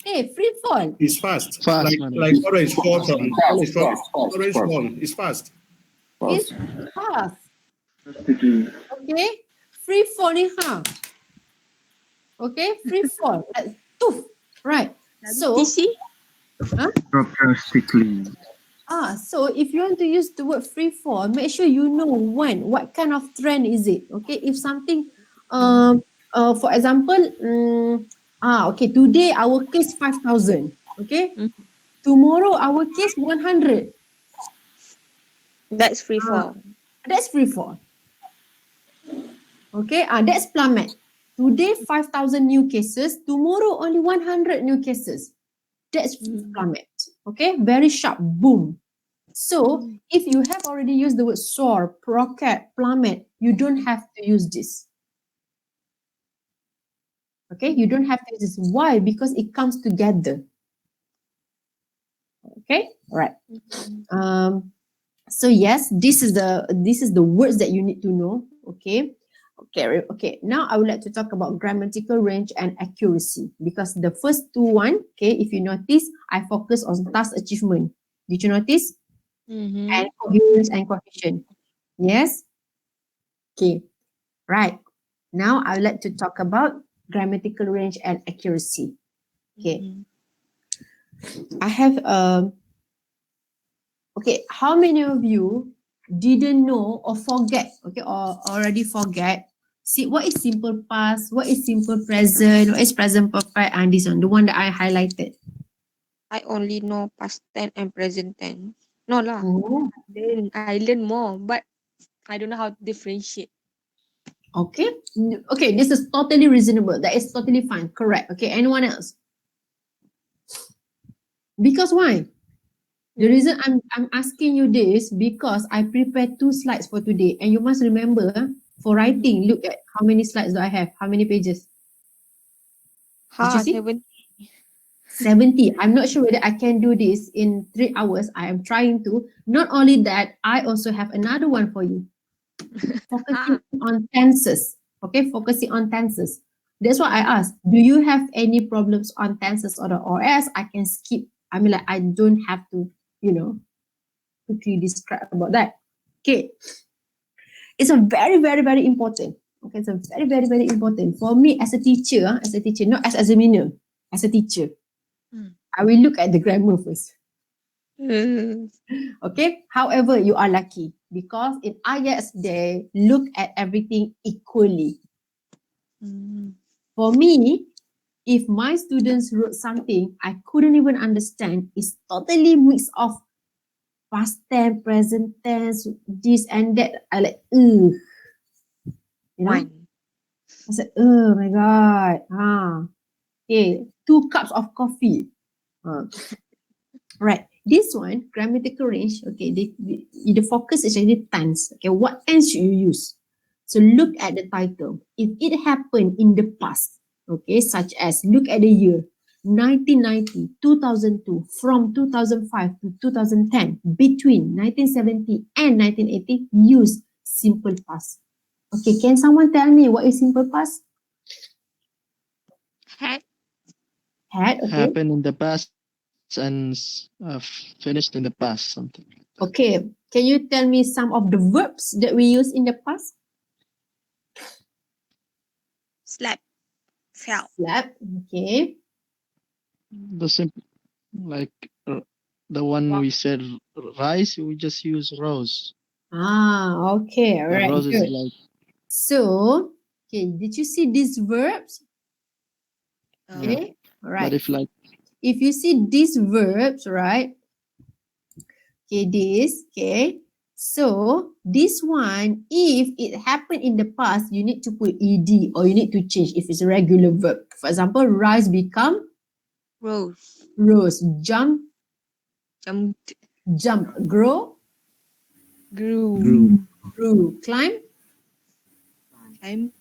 Hey, free fall. It's fast. Fast, Like madam. orange fall from orange fall. Fast. Orange fall. It's fast. It's fast. Okay. Free falling, huh? Okay, free fall. Like, poof. Right. So, TC? Drastically. so if you want to use the word free fall, make sure you know when, what kind of trend is it. Okay, if something, for example, okay, today our case 5,000. Okay, tomorrow our case 100. That's free fall. That's free fall. Okay, that's plummet. Today 5,000 new cases, tomorrow only 100 new cases. That's plummet. Okay, very sharp, boom. So if you have already used the word soar, rocket, plummet, you don't have to use this. Okay, you don't have to use this. Why? Because it comes together. Okay, all right. So yes, this is the words that you need to know. Okay. Okay. Now I would like to talk about grammatical range and accuracy, because the first one, okay, if you notice, I focus on task achievement. Did you notice? And coherence and cohesion. Yes. Okay. Right. Now I would like to talk about grammatical range and accuracy. Okay. I have okay, how many of you didn't know or forget, okay, or already forget? See, what is simple past? What is simple present? What is present perfect? And this one, the one that I highlighted. I only know past tense and present tense. No lah. Oh, I learn more, but I don't know how to differentiate. okay. Okay, this is totally reasonable. That is totally fine. Correct. Okay, anyone else? Because why? The reason I'm asking you this, because I prepared 2 slides for today, and you must remember, for writing, look at how many slides do I have, how many pages? Did you see? 70. I'm not sure whether I can do this in 3 hours. I am trying to. Not only that, I also have another one for you. Focusing on tenses. Okay, focusing on tenses. That's why I asked, do you have any problems on tenses or else I can skip. I mean, like, I don't have to, quickly describe about that. Okay. It's a very, very, very important. Okay, it's a very, very, very important. For me as a teacher, not as examiner, as a teacher. I will look at the grammar first. Okay. However, you are lucky because in Ielts they look at everything equally. For me, if my students wrote something I couldn't even understand, it's totally mix of past tense, present tense, this and that. I like, you know. I said, oh my God. Okay, 2 cups of coffee. Right. This one, grammatical range, okay, the focus is actually tense. Okay, what tense should you use? So look at the title. If it happened in the past, okay, such as look at the year 1990, 2002, from 2005 to 2010, between 1970 and 1980, use simple past. Okay, can someone tell me what is simple past? Had. Okay. Happened in the past. and finished in the past, something like that. Okay, can you tell me some of the verbs that we use in the past? Slap. Fell. Slap, okay. The simple, like the one we said rice, we just use rose. Ah, okay, all right, Rose is good. like So, okay, did you see these verbs? Okay, all right. but if like If you see these verbs, right? Okay, this, okay. So, this one, if it happened in the past, you need to put ed or you need to change if it's a regular verb. For example, rise become Rose. rose, jump, Jumped. jump, grow, Grew. grew, climb, Climbed.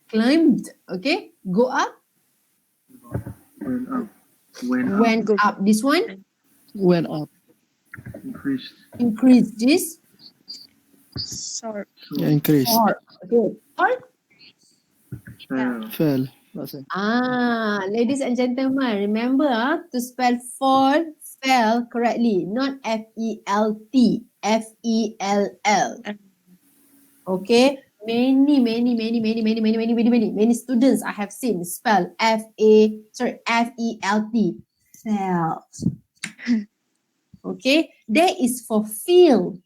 climbed, okay. Go up, went up, went Go. up. This one, went up, increase. This, Sort. increased, or, okay. Or, fell. That's it. ladies and gentlemen, remember to spell fall, fell correctly, not F-E-L-T, F-E-L-L. Okay, many students I have seen spell F-E-L-T, felt. Okay, that is for feel.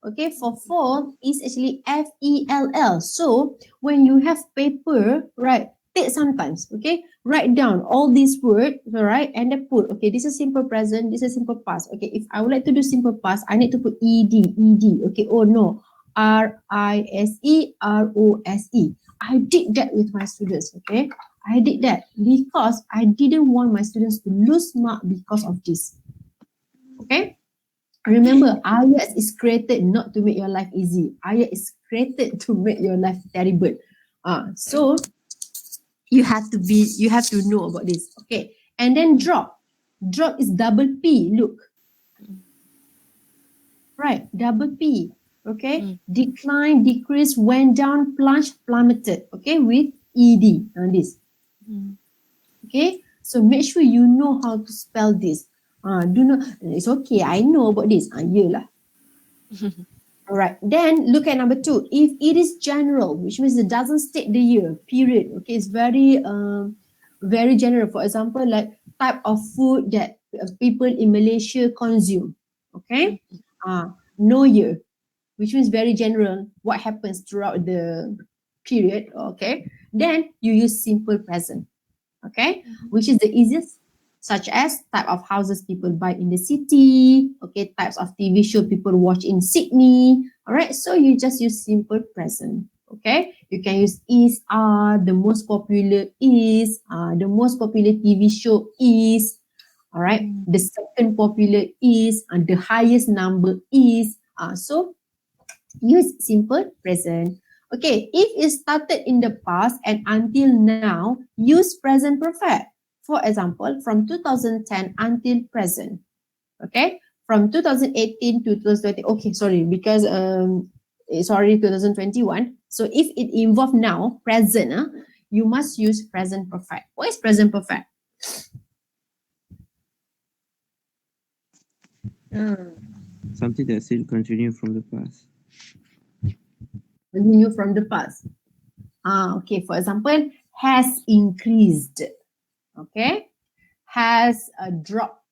Okay, for fall is actually F-E-L-L. So when you have paper, right, take sometimes, okay, write down all these words, all right, and then put, okay, this is simple present, this is simple past. Okay, if I would like to do simple past, I need to put ed. Okay, oh no, R-I-S-E, R-O-S-E. I did that with my students, okay? I did that because I didn't want my students to lose mark because of this. Okay? Remember, Ielts is created not to make your life easy. Ielts is created to make your life terrible. So you have to know about this. Okay. And then drop. Drop is double P. Look. Right, double P. Okay. Decline, decrease, went down, plunge, plummeted. Okay, with ed on this. Okay. So make sure you know how to spell this. Do not, it's okay, I know about this. Yelah. All right. Then look at number 2. If it is general, which means it doesn't state the year, period. Okay, it's very general. For example, like type of food that people in Malaysia consume. Okay. No year, which means very general. What happens throughout the period? Okay. Then you use simple present. Okay, which is the easiest, such as type of houses people buy in the city, okay, types of TV show people watch in Sydney. All right, so you just use simple present. Okay, you can use is, are, the most popular is, the most popular TV show is, all right, the second popular is, the highest number is. So use simple present. Okay, if it started in the past and until now, use present perfect. For example, from 2010 until present. Okay, from 2018 to 2020. Okay, sorry, because it's already 2021. So if it involves now, present, you must use present perfect. What is present perfect? Something that still continue from the past. Continue from the past. Okay, for example, has increased. Okay, has dropped.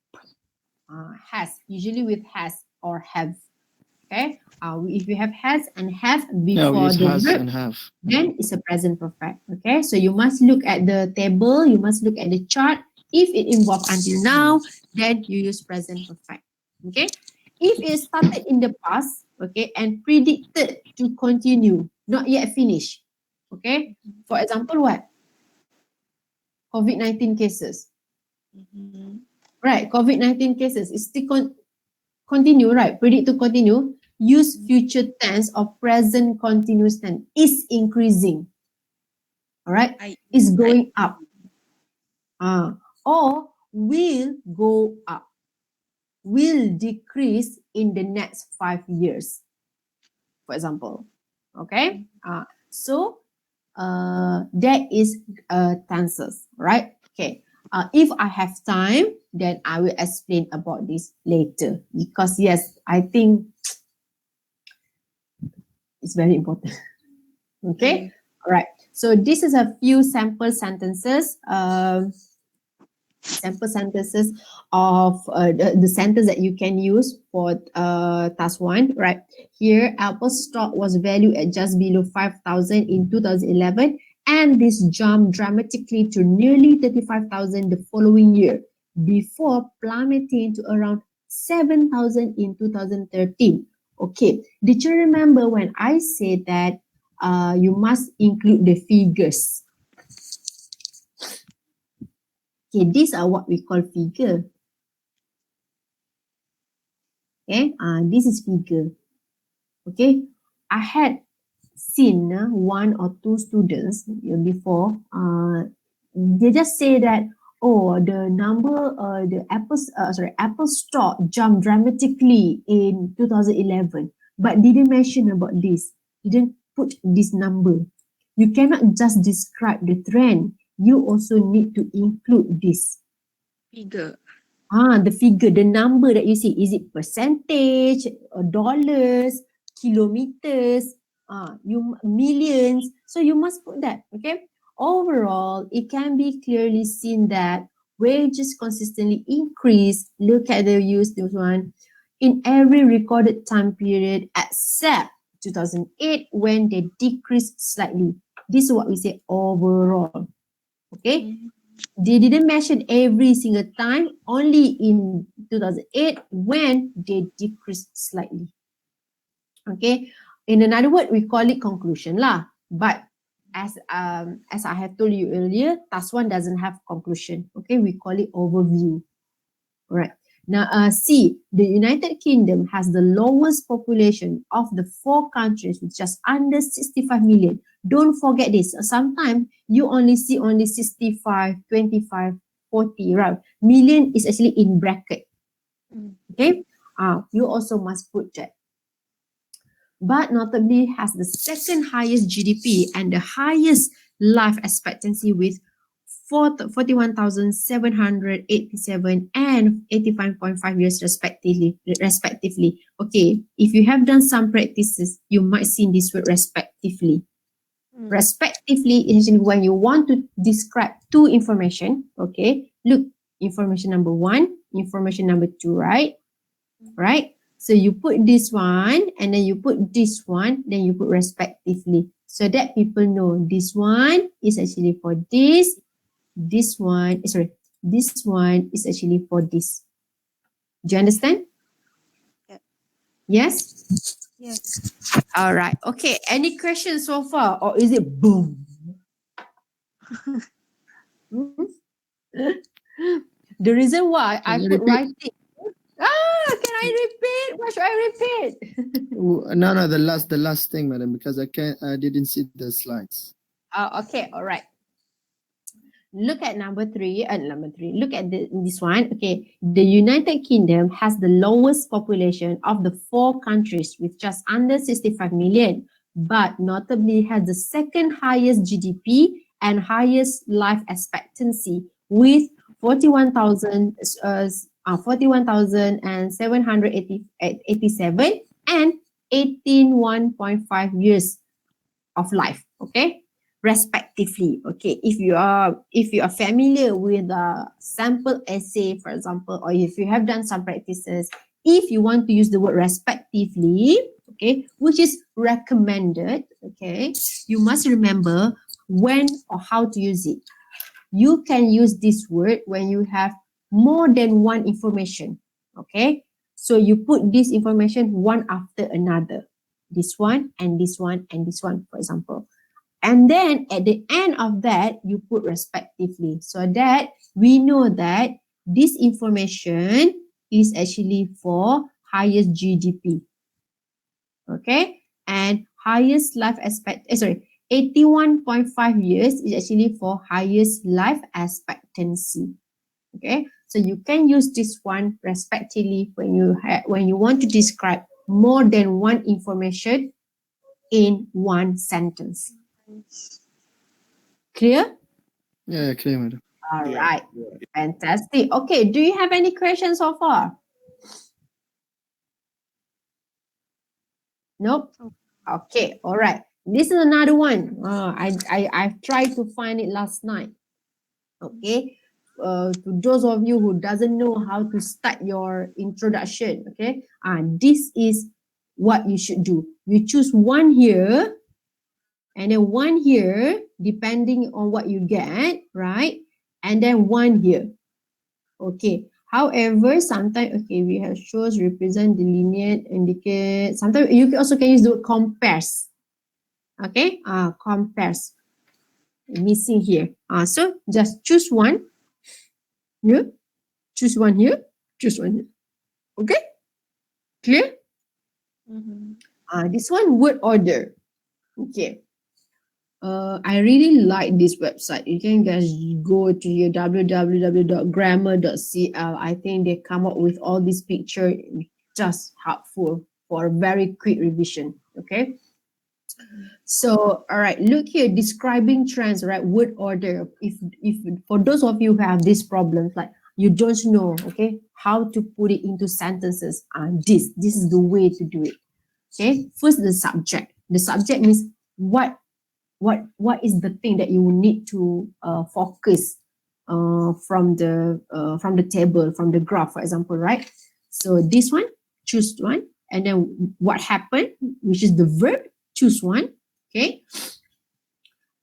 Has, usually with has or have. Okay, if you have has and have before the has verb, and have. then it's a present perfect. Okay, so you must look at the table, you must look at the chart. If it involves until now, then you use present perfect. Okay, if it started in the past, okay, and predicted to continue, not yet finished. Okay, for example, what? COVID-19 cases. Right, COVID-19 cases is still continue, right? Predict to continue. Use future tense or present continuous tense. Is increasing. All right, is going up. Or will go up. Will decrease in the next 5 years. For example, okay. So that is tenses, right? Okay. If I have time, then I will explain about this later, because yes, I think it's very important. Okay. All right. So this is a few sample sentences. Sample sentences of the sentence that you can use for task 1. Right here, Apple's stock was valued at just below 5,000 in 2011, and this jumped dramatically to nearly 35,000 the following year, before plummeting to around 7,000 in 2013. Okay, did you remember when I said that you must include the figures? Okay, these are what we call figure. Okay, this is figure. Okay, I had seen one or two students before. They just say that, oh, the number, the Apple stock jumped dramatically in 2011, but didn't mention about this. Didn't put this number. You cannot just describe the trend. You also need to include this. Figure. The figure, the number that you see, is it percentage, dollars, kilometers, millions? So you must put that, okay? Overall, it can be clearly seen that wages consistently increase. Look at the use this one in every recorded time period except 2008 when they decreased slightly. This is what we say overall, okay? They didn't mention every single time, only in 2008 when they decreased slightly. Okay, in another word, we call it conclusion lah. But as I have told you earlier, task 1 doesn't have conclusion. Okay, we call it overview. All right. Now, C, the United Kingdom has the lowest population of the 4 countries with just under 65 million. Don't forget this. Sometimes you only see 65, 25, 40, right? Million is actually in bracket. Okay? You also must put that. But notably has the second highest GDP and the highest life expectancy with 41,787 and 85.5 years respectively. Okay, if you have done some practices, you might see this word respectively. Respectively is when you want to describe 2 information. Okay, look, information number 1, information number 2, right? Right? So you put this one and then you put this one, then you put respectively, so that people know this one is actually for this. This one is actually for this. Do you understand? Yeah. Yes? Yes. All right. Okay. Any questions so far, or is it boom? The reason why I Can you put repeat? writing. Can I repeat? What should I repeat? No, the last thing, madam, because I didn't see the slides. Okay. All right. Look at number 3. Look at this one. Okay, the United Kingdom has the lowest population of the 4 countries with just under 65 million, but notably has the second highest GDP and highest life expectancy with 41,787 and 18.5 years of life. Okay. Respectively. Okay, if you are familiar with the sample essay, for example, or if you have done some practices, if you want to use the word respectively, okay, which is recommended, okay, you must remember when or how to use it. You can use this word when you have more than one information. Okay, so you put this information one after another, this one and this one and this one, for example. And then at the end of that, you put respectively, so that we know that this information is actually for highest GDP. Okay, and highest life 81.5 years is actually for highest life expectancy. Okay, so you can use this one respectively when you want to describe more than one information in one sentence. Clear? Yeah, clear, madam. All Yeah. right. Yeah. Fantastic. Okay. Do you have any questions so far? Nope. Okay. All right. This is another one. I've tried to find it last night. Okay. To those of you who doesn't know how to start your introduction, okay, this is what you should do. You choose one here and then one here, depending on what you get, right? And then one here. Okay. However, sometimes, okay, we have shows, represent, delineate, indicate. Sometimes you also can use the word compares. Okay. Compares. Missing here. So just choose one. Here. Choose one here. Choose one here. Okay. Clear? This one, word order. Okay. I really like this website. You can guys go to your www.grammar.cl. I think they come up with all these picture just helpful for a very quick revision. Okay. So, all right, look here, describing trends, right? Word order. If for those of you who have these problems, like you don't know, okay, how to put it into sentences, this is the way to do it. Okay. First, the subject. The subject means what is the thing that you will need to focus from the table, from the graph, for example, right? So this one, choose one, and then what happened, which is the verb, choose one, okay?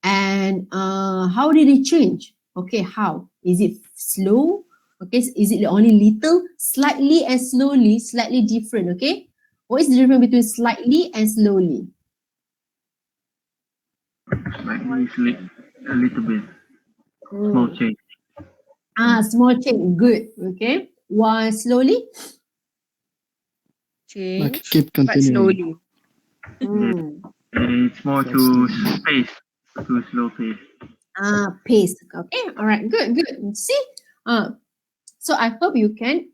And how did it change? Okay, how? Is it slow? Okay, is it only little, slightly, and slowly, slightly different, okay? What is the difference between slightly and slowly? Slightly, a little bit. Small change. Small change, good, okay? While slowly? Like Change, keep but continuing. slowly. It's more to space, to slow pace. Pace, okay? All right, good. See? So I hope you can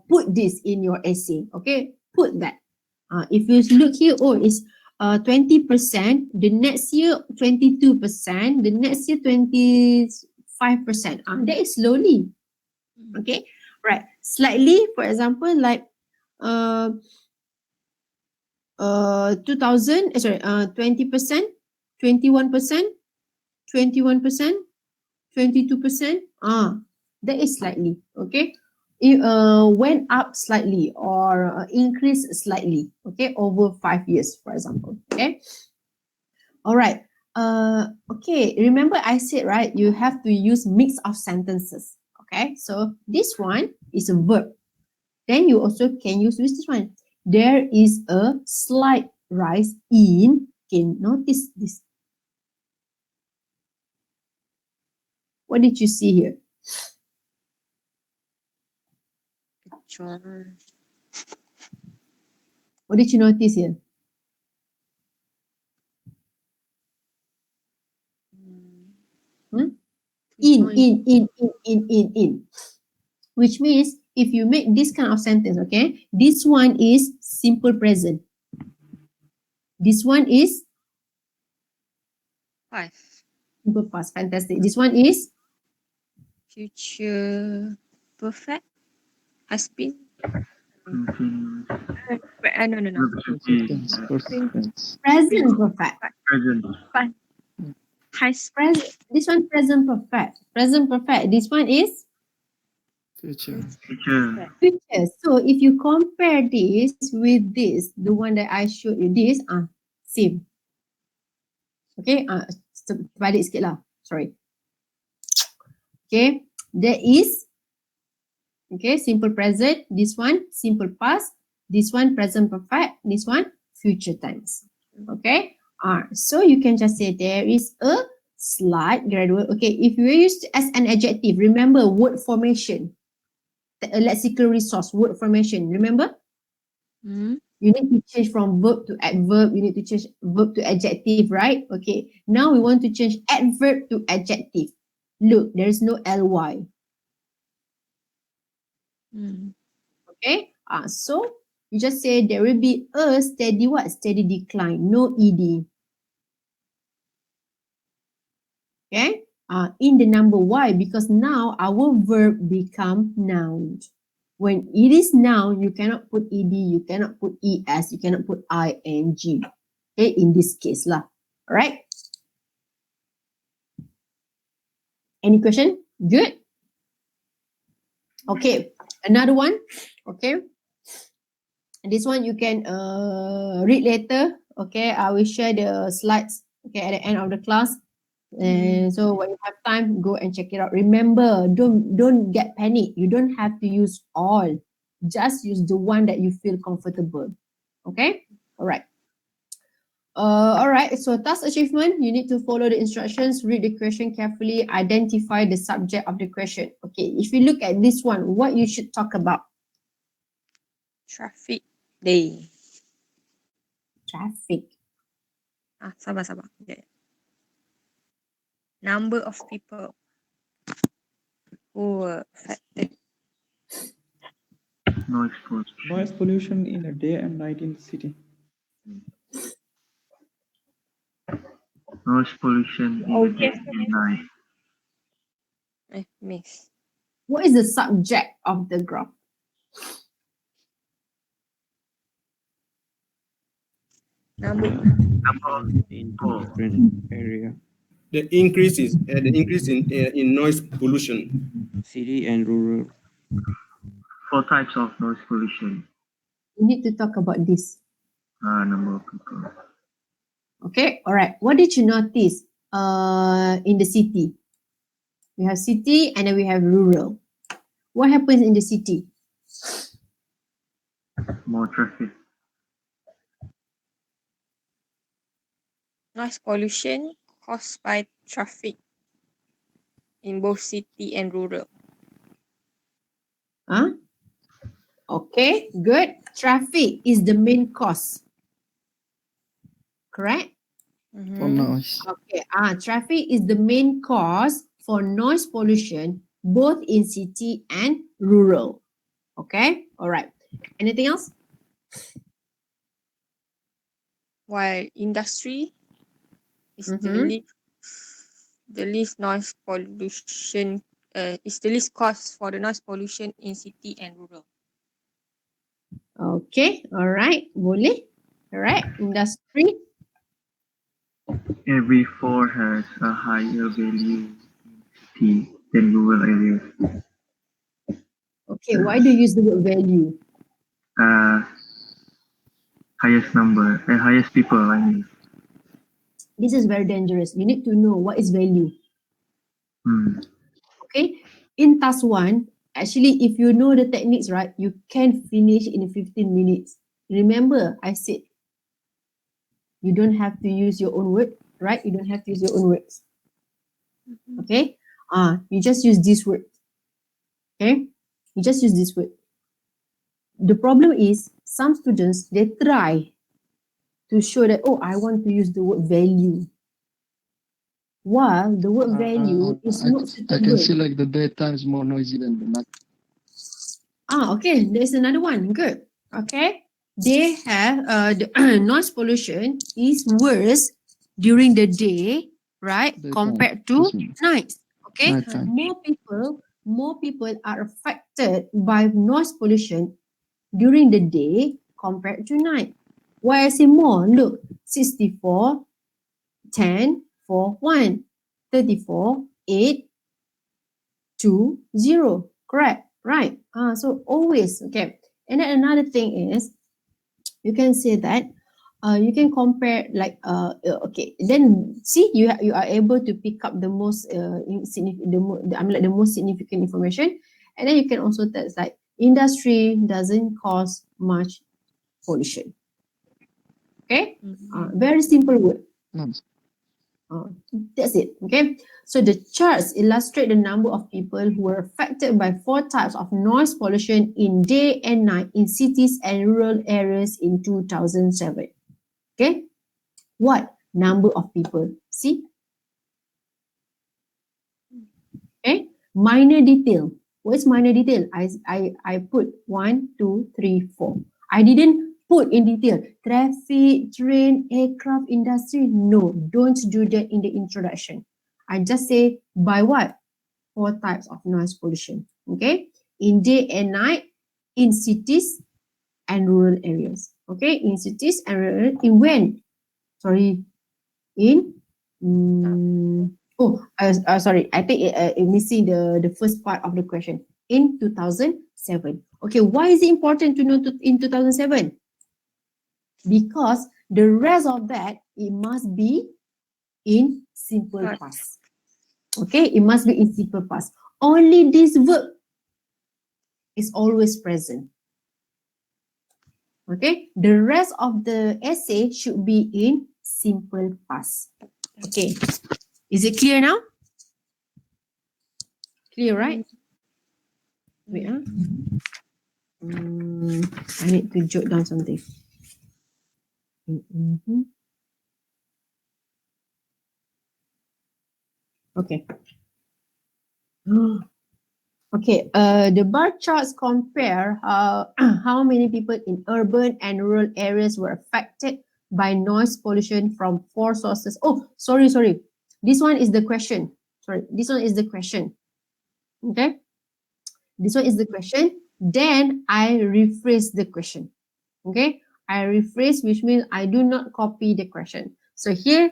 put this in your essay, okay? Put that. If you look here, it's 20%, the next year 22%, the next year 25%. That is slowly, okay? Right. Slightly, for example, like 2000, 20%, 21%, 21%, 22%. That is slightly, okay? It went up slightly or increased slightly, okay, over 5 years, for example, okay? All right. Okay, remember I said, right, you have to use mix of sentences, okay? So this one is a verb. Then you also can use this one. There is a slight rise in, okay, notice this. What did you see here? Sure. What did you notice here? In. Which means if you make this kind of sentence, okay, this one is simple present. This one is Past, simple past. Fantastic. This one is future, perfect, has been. Continuous. No. Repetitive. Tense, perfect tense. present perfect. Present. Has Present. This one present perfect. Present perfect. This one is Future. Future. future. So if you compare this with this, the one that I showed you, this same. Okay, balik sikit lah. Sorry. Okay, there is, okay, simple present. This one simple past. This one present perfect. This one future tense. Okay. So you can just say there is a slight gradual. Okay, if you use as an adjective, remember word formation. A lexical resource, word formation. Remember? You need to change from verb to adverb. You need to change verb to adjective, right? Okay. Now we want to change adverb to adjective. Look, there is no ly. Okay. So you just say there will be a steady what? Steady decline. No ed. Okay. in the number. Why? Because now our verb become noun. When it is noun, you cannot put ed, you cannot put es, you cannot put ing. Okay, in this case lah. Alright. Any question? Good. Okay, another one. Okay, this one you can read later. Okay, I will share the slides. Okay, at the end of the class. And so when you have time, go and check it out. Remember, don't get panic. You don't have to use all. Just use the one that you feel comfortable. Okay? All right. All right. So task achievement, you need to follow the instructions, read the question carefully, identify the subject of the question. Okay. If you look at this one, what you should talk about? Traffic day. Traffic. Sabar. Okay. Number of people who were affected. Noise pollution in the day and night in the city. Noise pollution in the day and night. Miss. What is the subject of the graph? Number In different area. The increase in noise pollution. City and rural. 4 types of noise pollution. You need to talk about this. Number of people. Okay, all right. What did you notice in the city? We have city and then we have rural. What happens in the city? More traffic. noise pollution caused by traffic in both city and rural. Okay, good. Traffic is the main cause. Correct? For noise. Okay. Traffic is the main cause for noise pollution both in city and rural. Okay? All right. Anything else? While industry is the least noise pollution is the least cause for the noise pollution in city and rural. Okay, all right. Boleh. All right. Industry. Every 4 has a higher value in city than rural areas. Okay, why do you use the word value? Highest number, highest people, I mean. This is very dangerous. You need to know what is value. Okay, in task 1, actually, if you know the techniques, right, you can finish in 15 minutes. Remember, I said you don't have to use your own word, right? You don't have to use your own words. Okay, you just use this word. Okay, you just use this word. The problem is some students, they try to show that, oh, I want to use the word value. While the word value is not suitable. I can see like the daytime is more noisy than the night. Okay, there's another one. Good. Okay, they have the noise pollution is worse during the day, right? Daytime. Compared to night. Okay, Nighttime. more people are affected by noise pollution during the day compared to night. Why I say more? Look, 64, 10, 4, 1, 34, 8, 2, 0. Correct, right? So always, okay. And then another thing is, you can say that you can compare like, okay, then see you are able to pick up the most the most significant information, and then you can also test like industry doesn't cause much pollution. Okay, very simple word. That's it. Okay, so the charts illustrate the number of people who were affected by 4 types of noise pollution in day and night in cities and rural areas in 2007. Okay, what number of people? See? Okay, minor detail. What's minor detail? I put 1, 2, 3, 4. I didn't put in detail traffic, train, aircraft, industry. No, don't do that in the introduction. I just say by what? 4 types of noise pollution. Okay, in day and night, in cities and rural areas. Okay, in cities and rural areas. In when? Sorry, in sorry, I think missing the first part of the question. In 2007. Okay, why is it important to know in 2007? Because the rest of that, it must be in simple past. Okay, it must be in simple past. Only this verb is always present. Okay, the rest of the essay should be in simple past. Okay, is it clear now? Clear, right? Wait, I need to jot down something. Okay. Okay, the bar charts compare how many people in urban and rural areas were affected by noise pollution from 4 sources. Oh, sorry. This one is the question. Sorry, this one is the question. Okay, this one is the question. Then I rephrase the question. Okay, I rephrase, which means I do not copy the question. So here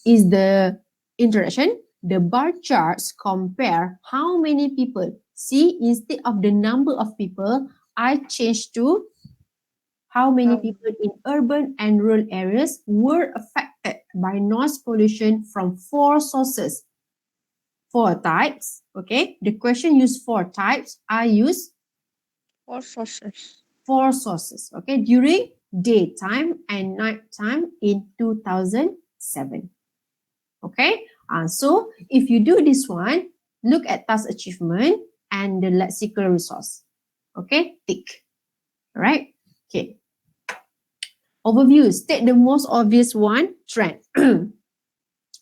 is the interaction. The bar charts compare how many people. See, instead of the number of people, I changed to how many people in urban and rural areas were affected by noise pollution from 4 sources. 4 types. Okay, the question used 4 types. I use 4 sources. 4 sources. Okay, during daytime and nighttime in 2007. Okay, so if you do this one, look at task achievement and the lexical resource. Okay, tick. All right. Okay. Overview. State the most obvious one. Trend.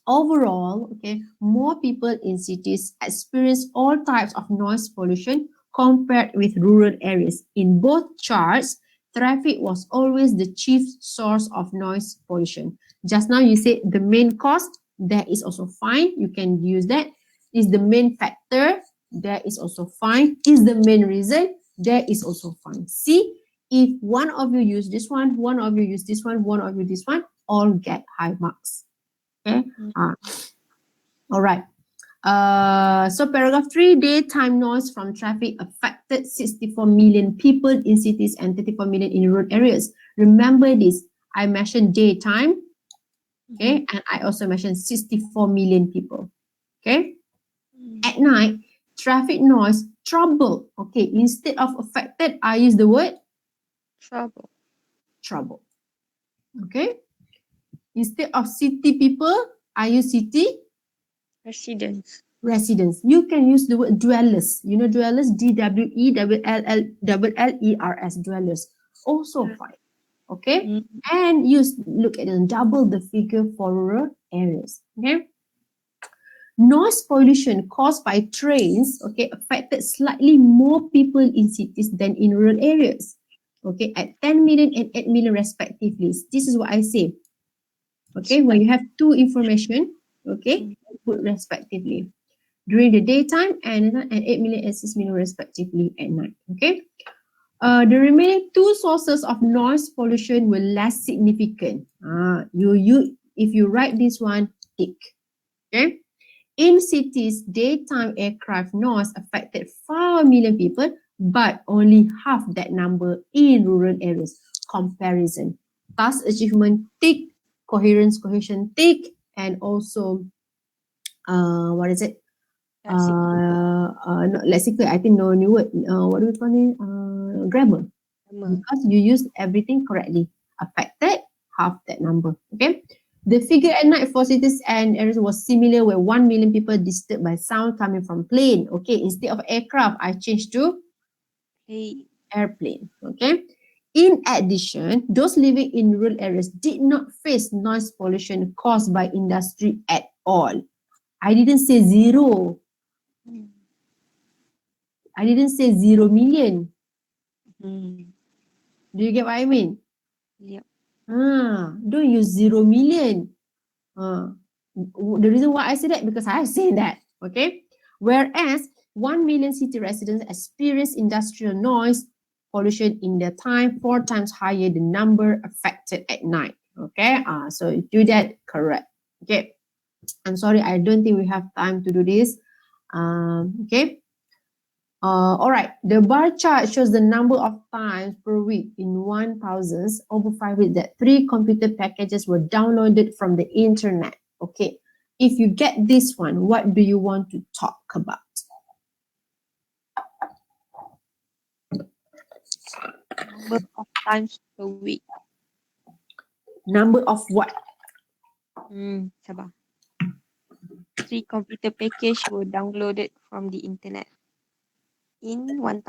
Overall, okay, more people in cities experience all types of noise pollution compared with rural areas. In both charts, traffic was always the chief source of noise pollution. Just now you said the main cause, that is also fine. You can use that. Is the main factor, that is also fine. Is the main reason, that is also fine. See, if one of you use this one of you use this one of you this one, all get high marks. Okay. All right. So paragraph 3, daytime noise from traffic affected 64 million people in cities and 34 million in rural areas. Remember this, I mentioned daytime, okay, and I also mentioned 64 million people, okay. At night, traffic noise, trouble, okay, instead of affected, I use the word trouble, okay. Instead of city people, I use city Residents. You can use the word dwellers. You know dwellers, D-W-E-L-L-E-R-S, dwellers. Also fine. Okay? And look at it, double the figure for rural areas. Okay? Noise pollution caused by trains, okay, affected slightly more people in cities than in rural areas. Okay, at 10 million and 8 million respectively. This is what I say. Okay, when you have 2 information, okay, put respectively. During the daytime and 8 million and 6 million respectively at night. Okay. The remaining 2 sources of noise pollution were less significant. If you write this one, tick. Okay. In cities, daytime aircraft noise affected 5 million people, but only half that number in rural areas. Comparison. Task achievement, tick. Cohesion, tick. And also, what is it? Not lexical, I think no new word. What do we call it? Grammar. Because you use everything correctly. Affected, half that number. Okay. The figure at night for cities and areas was similar, where 1 million people disturbed by sound coming from plane. Okay. Instead of aircraft, I changed to airplane. Okay. In addition, those living in rural areas did not face noise pollution caused by industry at all. I didn't say 0. I didn't say 0 million. Do you get what I mean? Yep. Don't use 0 million. The reason why I say that, because I have seen that, okay? Whereas 1 million city residents experience industrial noise pollution in their time 4 times higher the number affected at night, okay? So do that correct, okay? I'm sorry, I don't think we have time to do this, okay? All right, the bar chart shows the number of times per week in 1,000 over 5 weeks that 3 computer packages were downloaded from the internet. Okay, if you get this one, what do you want to talk about? Number of times per week. Number of what? Sabar. 3 computer package were downloaded from the internet. In 1,000.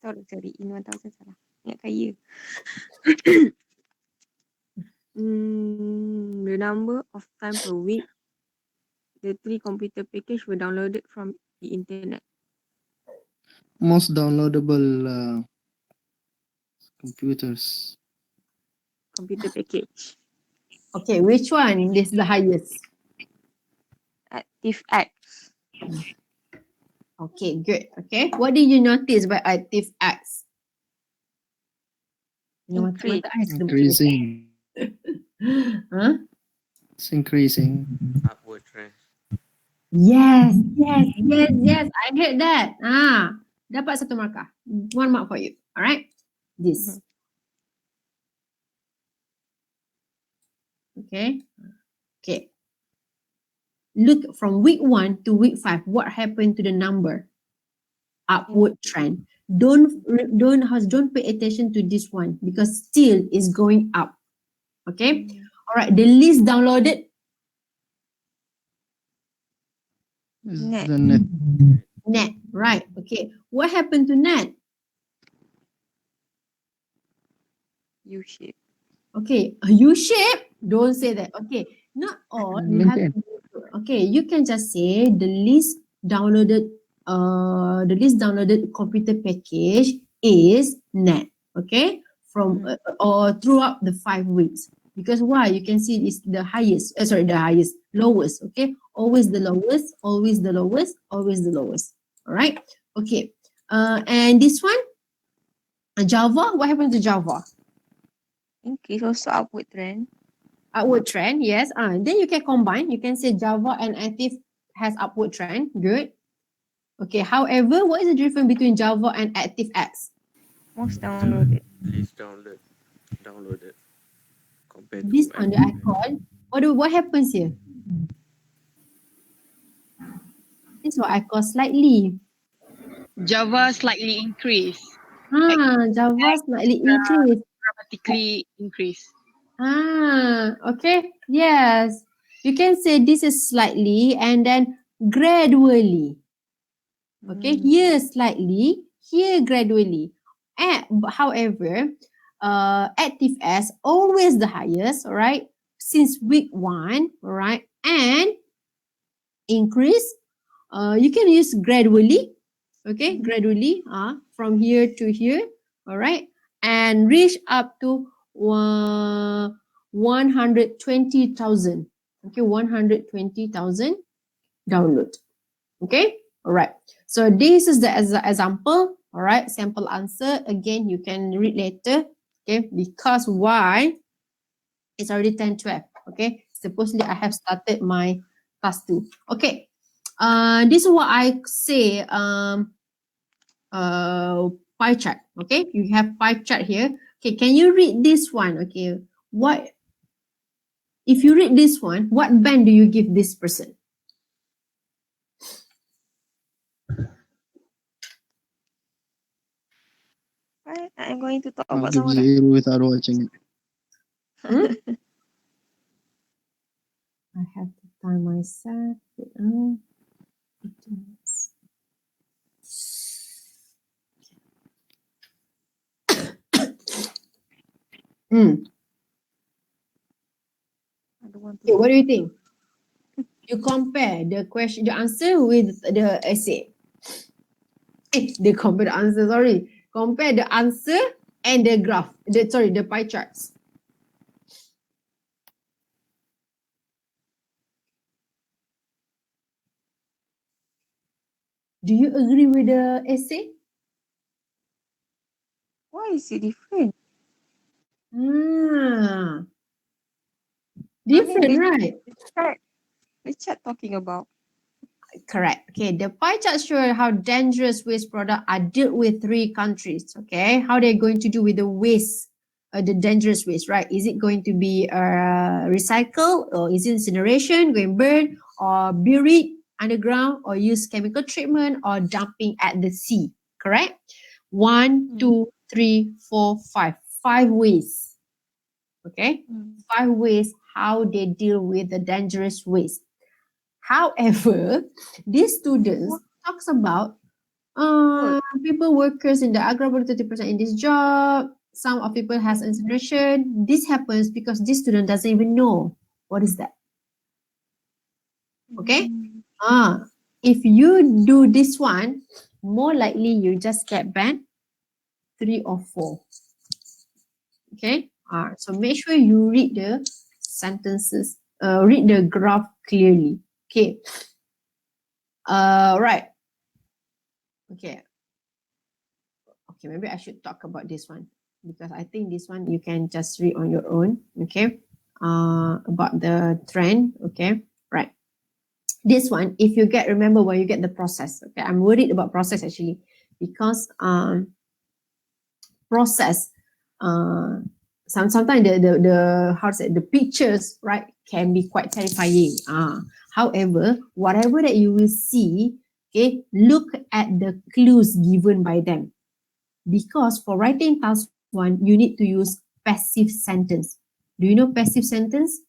Sorry, in 1,000 salah. Ingat kaya. The number of time per week the 3 computer package were downloaded from the internet. Most downloadable computers. Computer package. Okay, which one is the highest? ActiveX. Okay, good. Okay, what did you notice by ActiveX? Increase. Increasing. Huh? It's increasing. Upward trend. Yes. I heard that. Dapat 1 markah. 1 mark for you. All right. This. Okay. Look from week 1 to week 5. What happened to the number? Upward trend. Don't pay attention to this one because still is going up. Okay. All right. The least downloaded. Net. The net. Net. Right. Okay. What happened to net? U-shape. Okay. U-shape. Don't say that. Okay. Not all. You have to, okay. You can just say the least downloaded computer package is net. Okay. From or throughout the 5 weeks. Because why? You can see it's the highest. Lowest. Okay. Always the lowest. All right. Okay. And this one, Java. What happened to Java? Increase, also upward trend. Upward trend, yes. Then you can combine. You can say Java and Active has upward trend. Good. Okay. However, what is the difference between Java and ActiveX? Most downloaded. Least downloaded. Compared This to one that I call. What happens here? This is what I call slightly. Java slightly increase. Java slightly increase. Grammatically increase. Okay. Yes. You can say this is slightly and then gradually. Okay. Here slightly, here gradually. However, ActiveX always the highest, all right? Since week 1, all right? And increase, you can use gradually, okay? Gradually, from here to here, all right? And reach up to 120,000. Okay, 120,000 download. Okay, all right. So this is the example. All right, sample answer. Again, you can read later. Okay, because why? It's already 10:12. Okay, supposedly I have started my class 2. Okay, this is what I say. Pie chart. Okay, you have pie chart here. Okay, can you read this one? Okay, what if you read this one? What band do you give this person? Right, I'm going to talk I'll about give someone. 0 without watching it. I have to time myself. I don't want to. Okay, what do you think? You compare the answer with the essay. They compare the answer, sorry. Compare the answer and the graph. The pie charts. Do you agree with the essay? Why is it different? Different, right? The chat talking about. Correct. Okay, the pie chart shows how dangerous waste products are dealt with 3 countries. Okay, how they're going to do with the waste, the dangerous waste, right? Is it going to be recycled, or is it incineration, going burn, or buried underground, or use chemical treatment, or dumping at the sea? Correct. 1, 2, 3, 4, 5. 5 ways. Okay, 5 ways how they deal with the dangerous waste. However, these students talks about people workers in the agro 30% in this job. Some of people has incineration. This happens because this student doesn't even know what is that. Okay. If you do this one, more likely you just get band 3 or 4. Okay. So make sure you read the sentences, read the graph clearly. Okay. Right. Okay. Okay, maybe I should talk about this one because I think this one you can just read on your own. Okay. About the trend. Okay. Right. This one, if you remember when you get the process. Okay. I'm worried about process actually because process, sometimes the how to say, the pictures, right, can be quite terrifying. However, whatever that you will see, okay, look at the clues given by them. Because for writing task 1, you need to use passive sentence. Do you know passive sentence?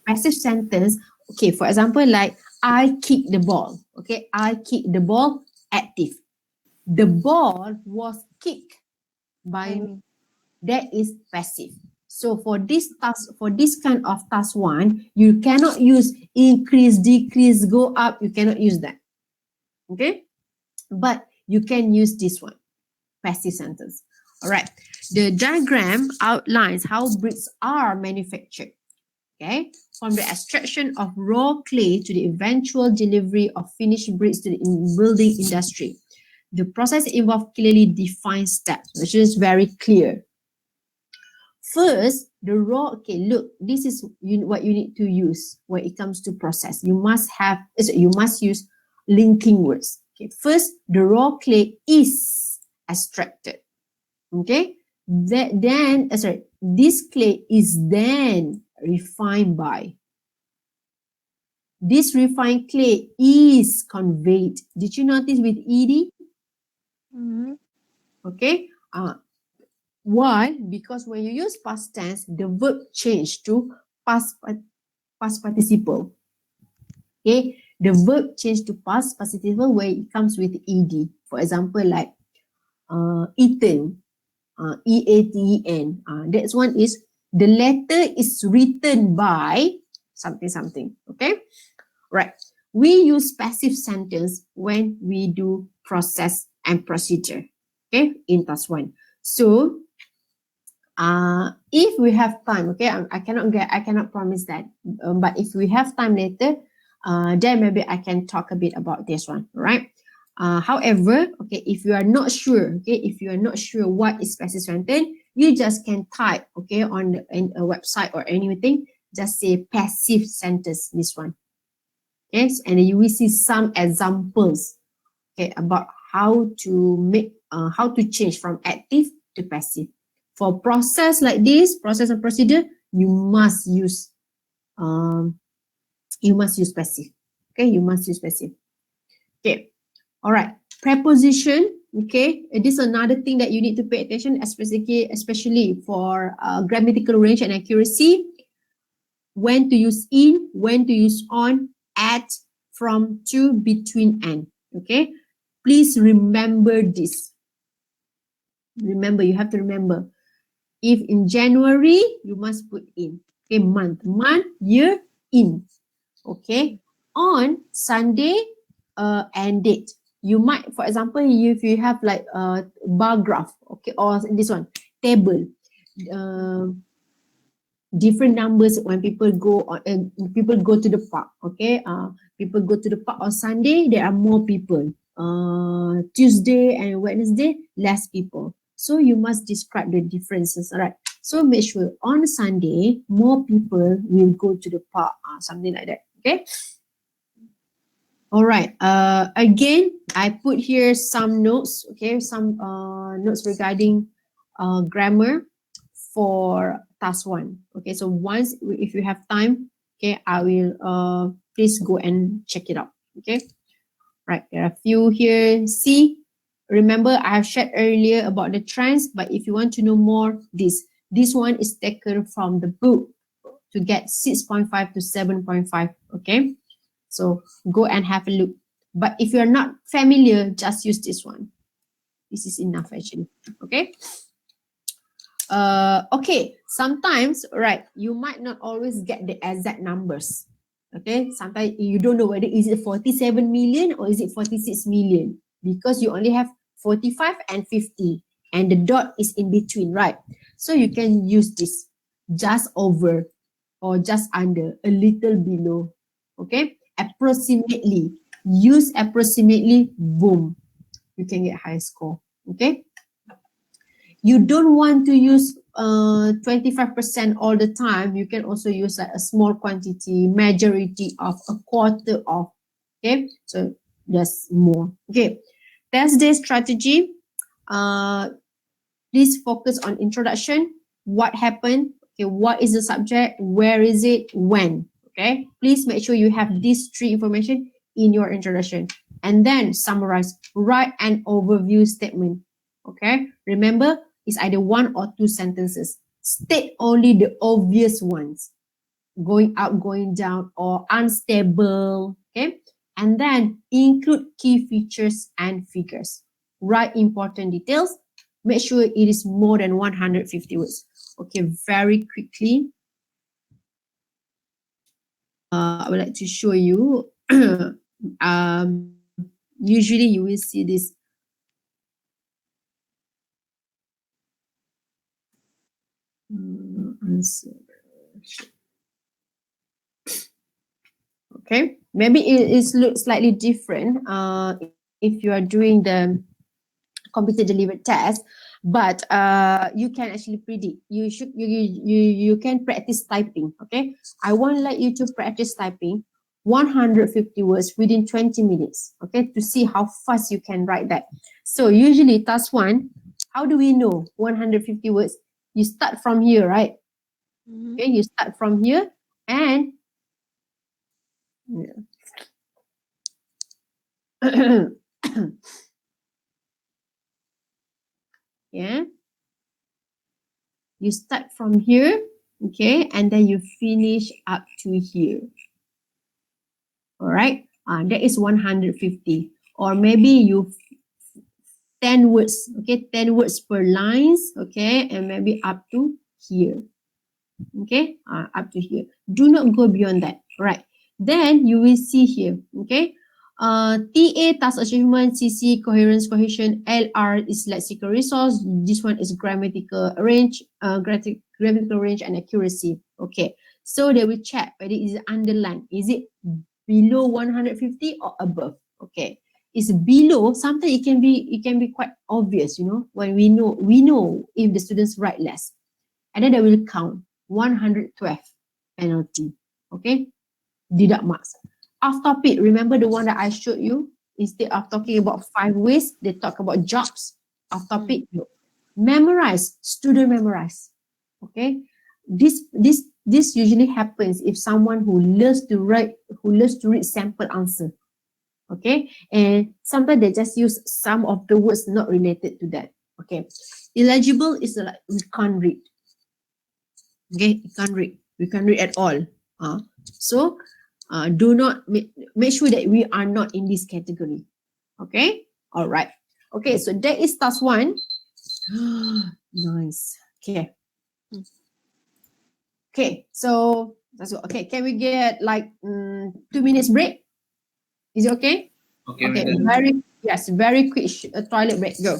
Passive sentence, okay, for example, like I kick the ball. Okay, I kick the ball, active. The ball was kicked by me. That is passive. So for this task, for this kind of task 1, you cannot use increase, decrease, go up. You cannot use that. Okay, but you can use this one, passive sentence. All right. The diagram outlines how bricks are manufactured. Okay, from the extraction of raw clay to the eventual delivery of finished bricks to the building industry. The process involves clearly defined steps, which is very clear. First, the raw, okay, look, this is what you need to use when it comes to process. You must use linking words. Okay, first, the raw clay is extracted. Okay, this clay is then refined by. This refined clay is conveyed. Did you notice with ed? Okay. Why? Because when you use past tense, the verb change to past participle. Okay. The verb change to past participle where it comes with ed. For example, like eaten, eaten. That one is the letter is written by something. Okay. Right. We use passive sentence when we do process and procedure. Okay. In task 1. So if we have time, okay, I cannot promise that, but if we have time later, then maybe I can talk a bit about this one, right? However, okay, if you are not sure, what is passive sentence, you just can type, okay, on a website or anything, just say passive sentence, this one. Yes, and you will see some examples, okay, about how to change from active to passive. For process like this, process and procedure, you must use passive. Okay, you must use passive. Okay, all right. Preposition. Okay, this is another thing that you need to pay attention, especially for grammatical range and accuracy. When to use in, when to use on, at, from, to, between, and. Okay, please remember this. Remember, you have to remember. If in January, you must put in. Okay, month, year, in. Okay, on Sunday, and date. You might, for example, if you have like a bar graph, okay, or this one, table. different numbers when people go to the park. Okay, people go to the park on Sunday, there are more people. Tuesday and Wednesday, less people. So you must describe the differences. All right. So make sure on Sunday more people will go to the park. Something like that. Okay. All right. Again, I put here some notes. Okay, some notes regarding grammar for task 1. Okay, so once if you have time, okay, I will please go and check it out. Okay, right. There are a few here. See, remember I have shared earlier about the trends, but if you want to know more, this one is taken from the book to get 6.5 to 7.5. Okay. So go and have a look. But if you're not familiar, just use this one. This is enough actually. Okay. Okay. Sometimes, right, you might not always get the exact numbers. Okay. Sometimes you don't know whether is it 47 million or is it 46 million because you only have 45 and 50 and the dot is in between, right? So you can use this just over or just under, a little below. Okay. Approximately, use approximately, boom, you can get high score. Okay, you don't want to use 25% all the time. You can also use like a small quantity, majority of, a quarter of. Okay, so that's more. Okay, test day strategy. Please focus on introduction. What happened? Okay, what is the subject? Where is it? When? Okay, please make sure you have these 3 information in your introduction. And then summarize, write an overview statement. Okay, remember it's either 1 or 2 sentences. State only the obvious ones. Going up, going down, or unstable. Okay, and then include key features and figures. Write important details. Make sure it is more than 150 words. Okay, very quickly. I would like to show you. Usually you will see this. Okay, maybe it looks slightly different if you are doing the computer delivered test, but you can actually predict. You can practice typing. Okay, I want to let you to practice typing 150 words within 20 minutes. Okay, to see how fast you can write that. So usually task 1, how do we know 150 words? You start from here, right? Okay, you start from here and yeah, you start from here, okay, and then you finish up to here. All right, that is 150. Or maybe you 10 words, okay, 10 words per lines, okay, and maybe up to here. Okay, up to here. Do not go beyond that. Right. Then you will see here. Okay. TA, task achievement, CC, coherence, cohesion, LR is lexical resource. This one is grammatical range, grammatical range and accuracy. Okay. So they will check whether it is underlined. Is it below 150 or above? Okay. It's below. Sometimes it can be quite obvious, you know, when we know if the students write less. And then they will count 112 penalty. Okay, deduct marks. Off topic, remember the one that I showed you? Instead of talking about 5 ways, they talk about jobs. Off topic, no. Memorize, student memorize. Okay, this usually happens if someone who loves to read sample answer. Okay, and sometimes they just use some of the words not related to that. Okay, illegible is like we can't read. Okay, you can't read. We can't read at all. So do not make sure that we are not in this category. Okay, all right. Okay, so that is task 1. Nice. Okay. Okay, so that's good. Okay, can we get like 2 minutes break? Is it okay? Okay, very quick toilet break. Go.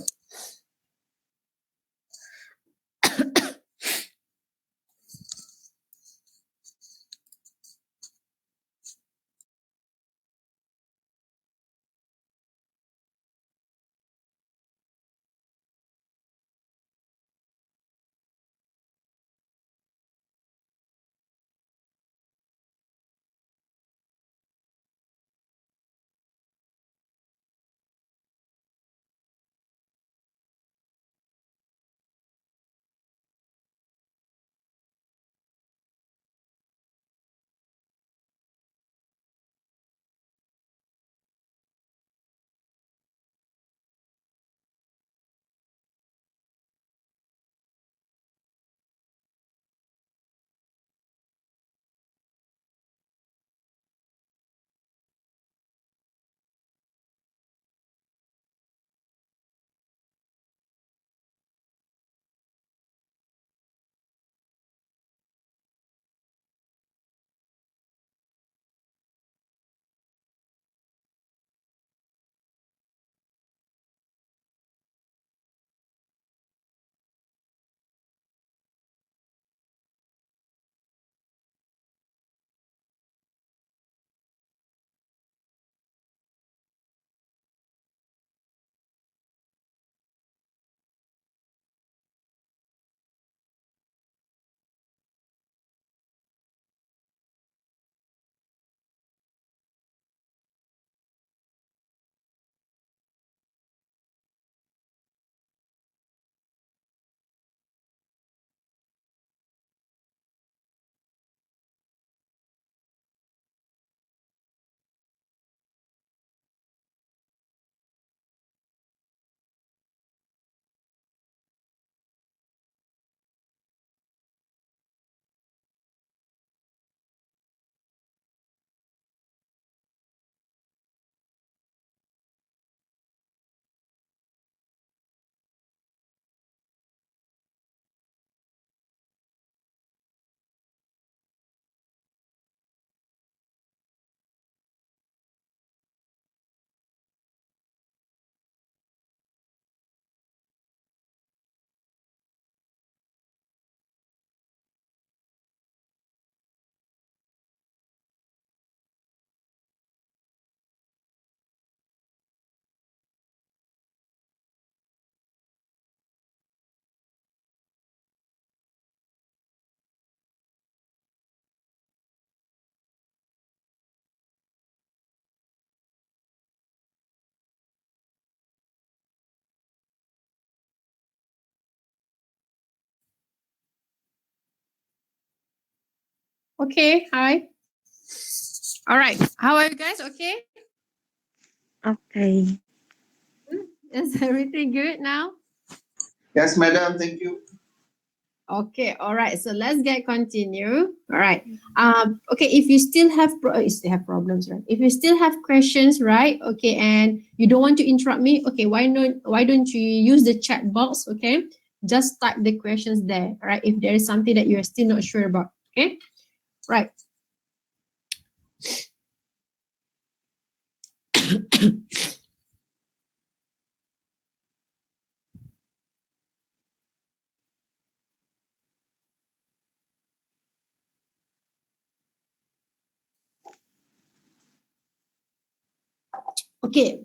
Okay, hi. All right, how are you guys? Okay, Okay. is everything good now? Yes, madam. Thank you. Okay, all right. So let's get continue. All right. Okay, if you still have problems, right? If you still have questions, right? Okay, and you don't want to interrupt me, okay, why don't you use the chat box? Okay, just type the questions there. All right. If there is something that you are still not sure about, okay, right. Okay,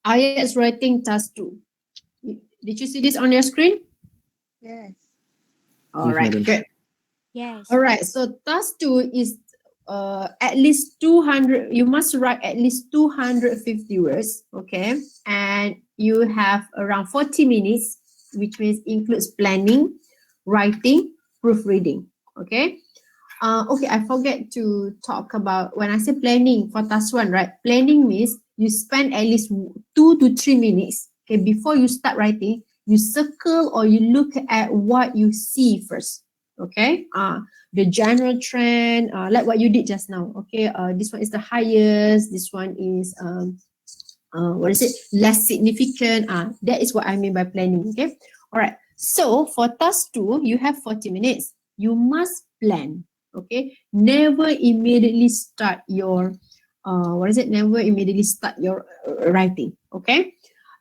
Ielts writing task 2. Did you see this on your screen? Yes. All right, good. Yes. All right, so task 2 is at least 200, you must write at least 250 words, okay? And you have around 40 minutes, which means includes planning, writing, proofreading, okay? Okay, I forget to talk about, when I say planning for task 1, right? Planning means you spend at least 2 to 3 minutes, okay? Before you start writing, you circle or you look at what you see first, okay? The general trend, like what you did just now, okay? This one is the highest, this one is, less significant. That is what I mean by planning, okay? All right, so for task 2, you have 40 minutes. You must plan, okay? Never immediately start your, never immediately start your writing, okay?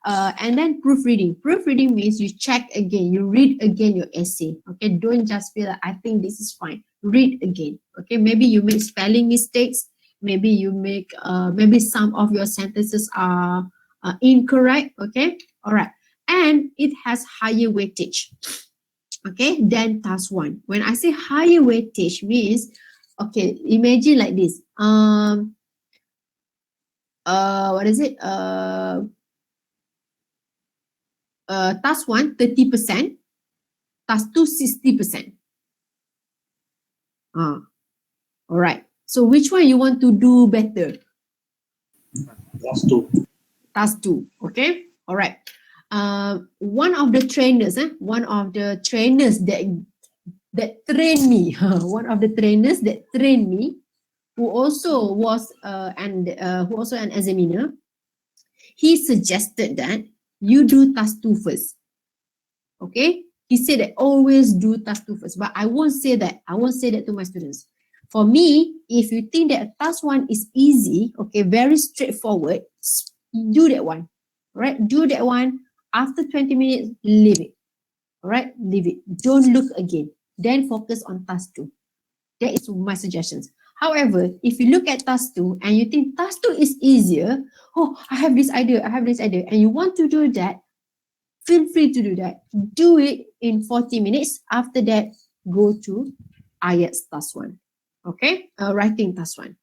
And then proofreading. Proofreading means you check again, you read again your essay. Okay, don't just feel like I think this is fine. Read again. Okay, maybe you make spelling mistakes. Maybe you make maybe some of your sentences are incorrect. Okay, all right, and it has higher weightage. Okay, than task 1. When I say higher weightage means, okay, imagine like this. Task 1, 30%, task 2, 60%. All right. So which one you want to do better? Task 2. Task 2. Okay. All right. One of the trainers that trained me, one of the trainers that trained me, who also was who also an examiner, he suggested that you do task 2 first. Okay, he said that always do task 2 first, but I won't say that to my students. For me, if you think that task 1 is easy, okay, very straightforward, do that one. Right, do that one. After 20 minutes, leave it. All right, leave it, don't look again, then focus on task 2. That is my suggestions. However, if you look at task 2 and you think task 2 is easier, I have this idea, and you want to do that, feel free to do that. Do it in 40 minutes. After that, go to Ielts task 1. Okay, writing task 1.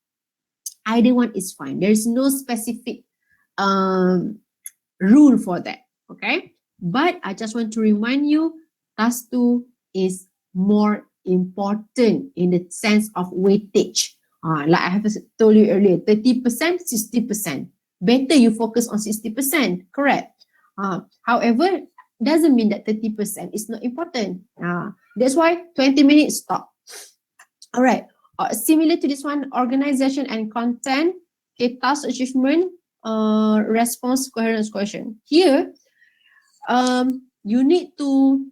Either one is fine. There is no specific rule for that. Okay, but I just want to remind you, task 2 is more important in the sense of weightage. Like I have told you earlier, 30%, 60%. Better you focus on 60%, correct? However, doesn't mean that 30% is not important. That's why 20 minutes stop. All right. Similar to this one, organization and content, okay, task achievement, response, coherence, question. Here, you need to,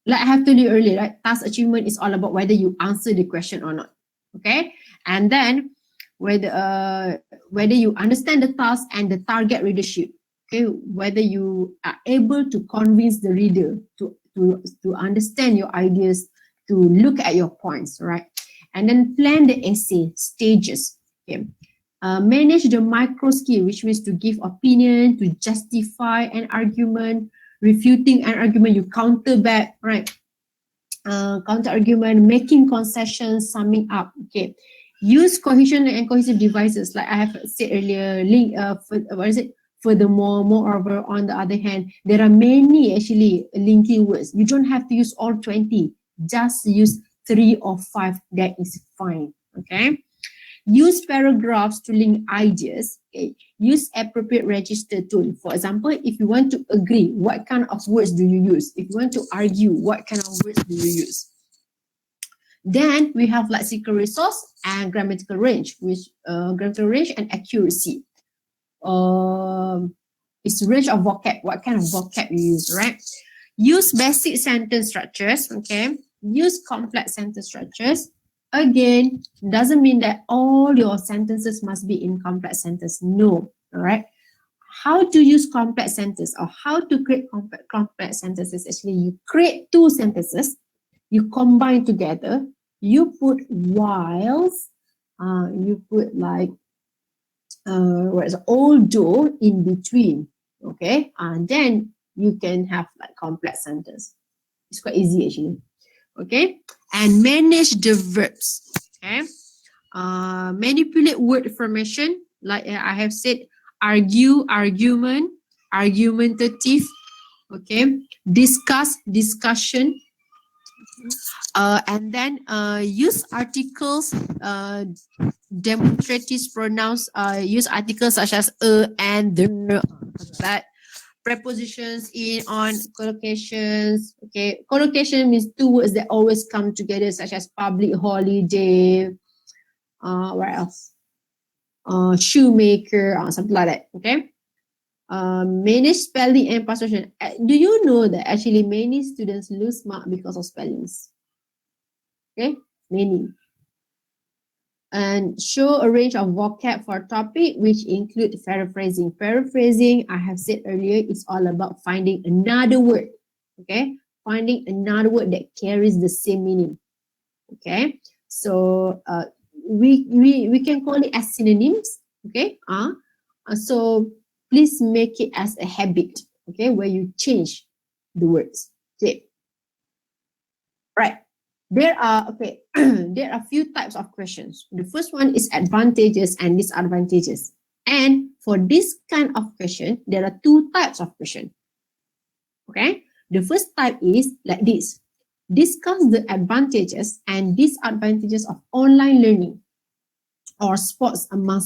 like I have told you earlier, right? Task achievement is all about whether you answer the question or not. Okay, and then whether you understand the task and the target readership. Okay, whether you are able to convince the reader to understand your ideas, to look at your points, right? And then plan the essay stages. Okay, manage the micro skill, which means to give opinion, to justify an argument, refuting an argument, you counter back, right? Counter argument, making concessions, summing up. Okay, use cohesion and cohesive devices, like I have said earlier. Furthermore, moreover, on the other hand, there are many actually linking words. You don't have to use all 20. Just use 3 or 5. That is fine. Okay. Use paragraphs to link ideas. Okay. Use appropriate register tool. For example, if you want to agree, what kind of words do you use? If you want to argue, what kind of words do you use? Then we have lexical resource and grammatical range, which grammatical range and accuracy. It's range of vocab, what kind of vocab you use, right? Use basic sentence structures, okay? Use complex sentence structures. Again, doesn't mean that all your sentences must be in complex sentence. No, all right? How to use complex sentence or how to create complex sentences? Actually, you create 2 sentences, you combine together, you put whiles, you put like although in between, okay, and then you can have like complex sentence. It's quite easy actually, okay. And manage the verbs, okay. Manipulate word formation, like I have said, argue, argument, argumentative, okay. Discuss, discussion, and then use articles, demonstrative pronouns, use articles such as and, the, that. Prepositions, in, on, collocations. Okay, collocation means 2 words that always come together, such as public holiday. What else? Shoemaker, something like that. Okay. Manage spelling and punctuation. Do you know that actually many students lose mark because of spellings? Okay, many. And show a range of vocab for topic, which include paraphrasing. Paraphrasing, I have said earlier, is all about finding another word. Okay, finding another word that carries the same meaning. Okay, so we can call it as synonyms. Okay, so please make it as a habit. Okay, where you change the words. Okay, right. There are there are few types of questions. The first one is advantages and disadvantages. And for this kind of question, there are 2 types of question. Okay, the first type is like this: discuss the advantages and disadvantages of online learning or sports among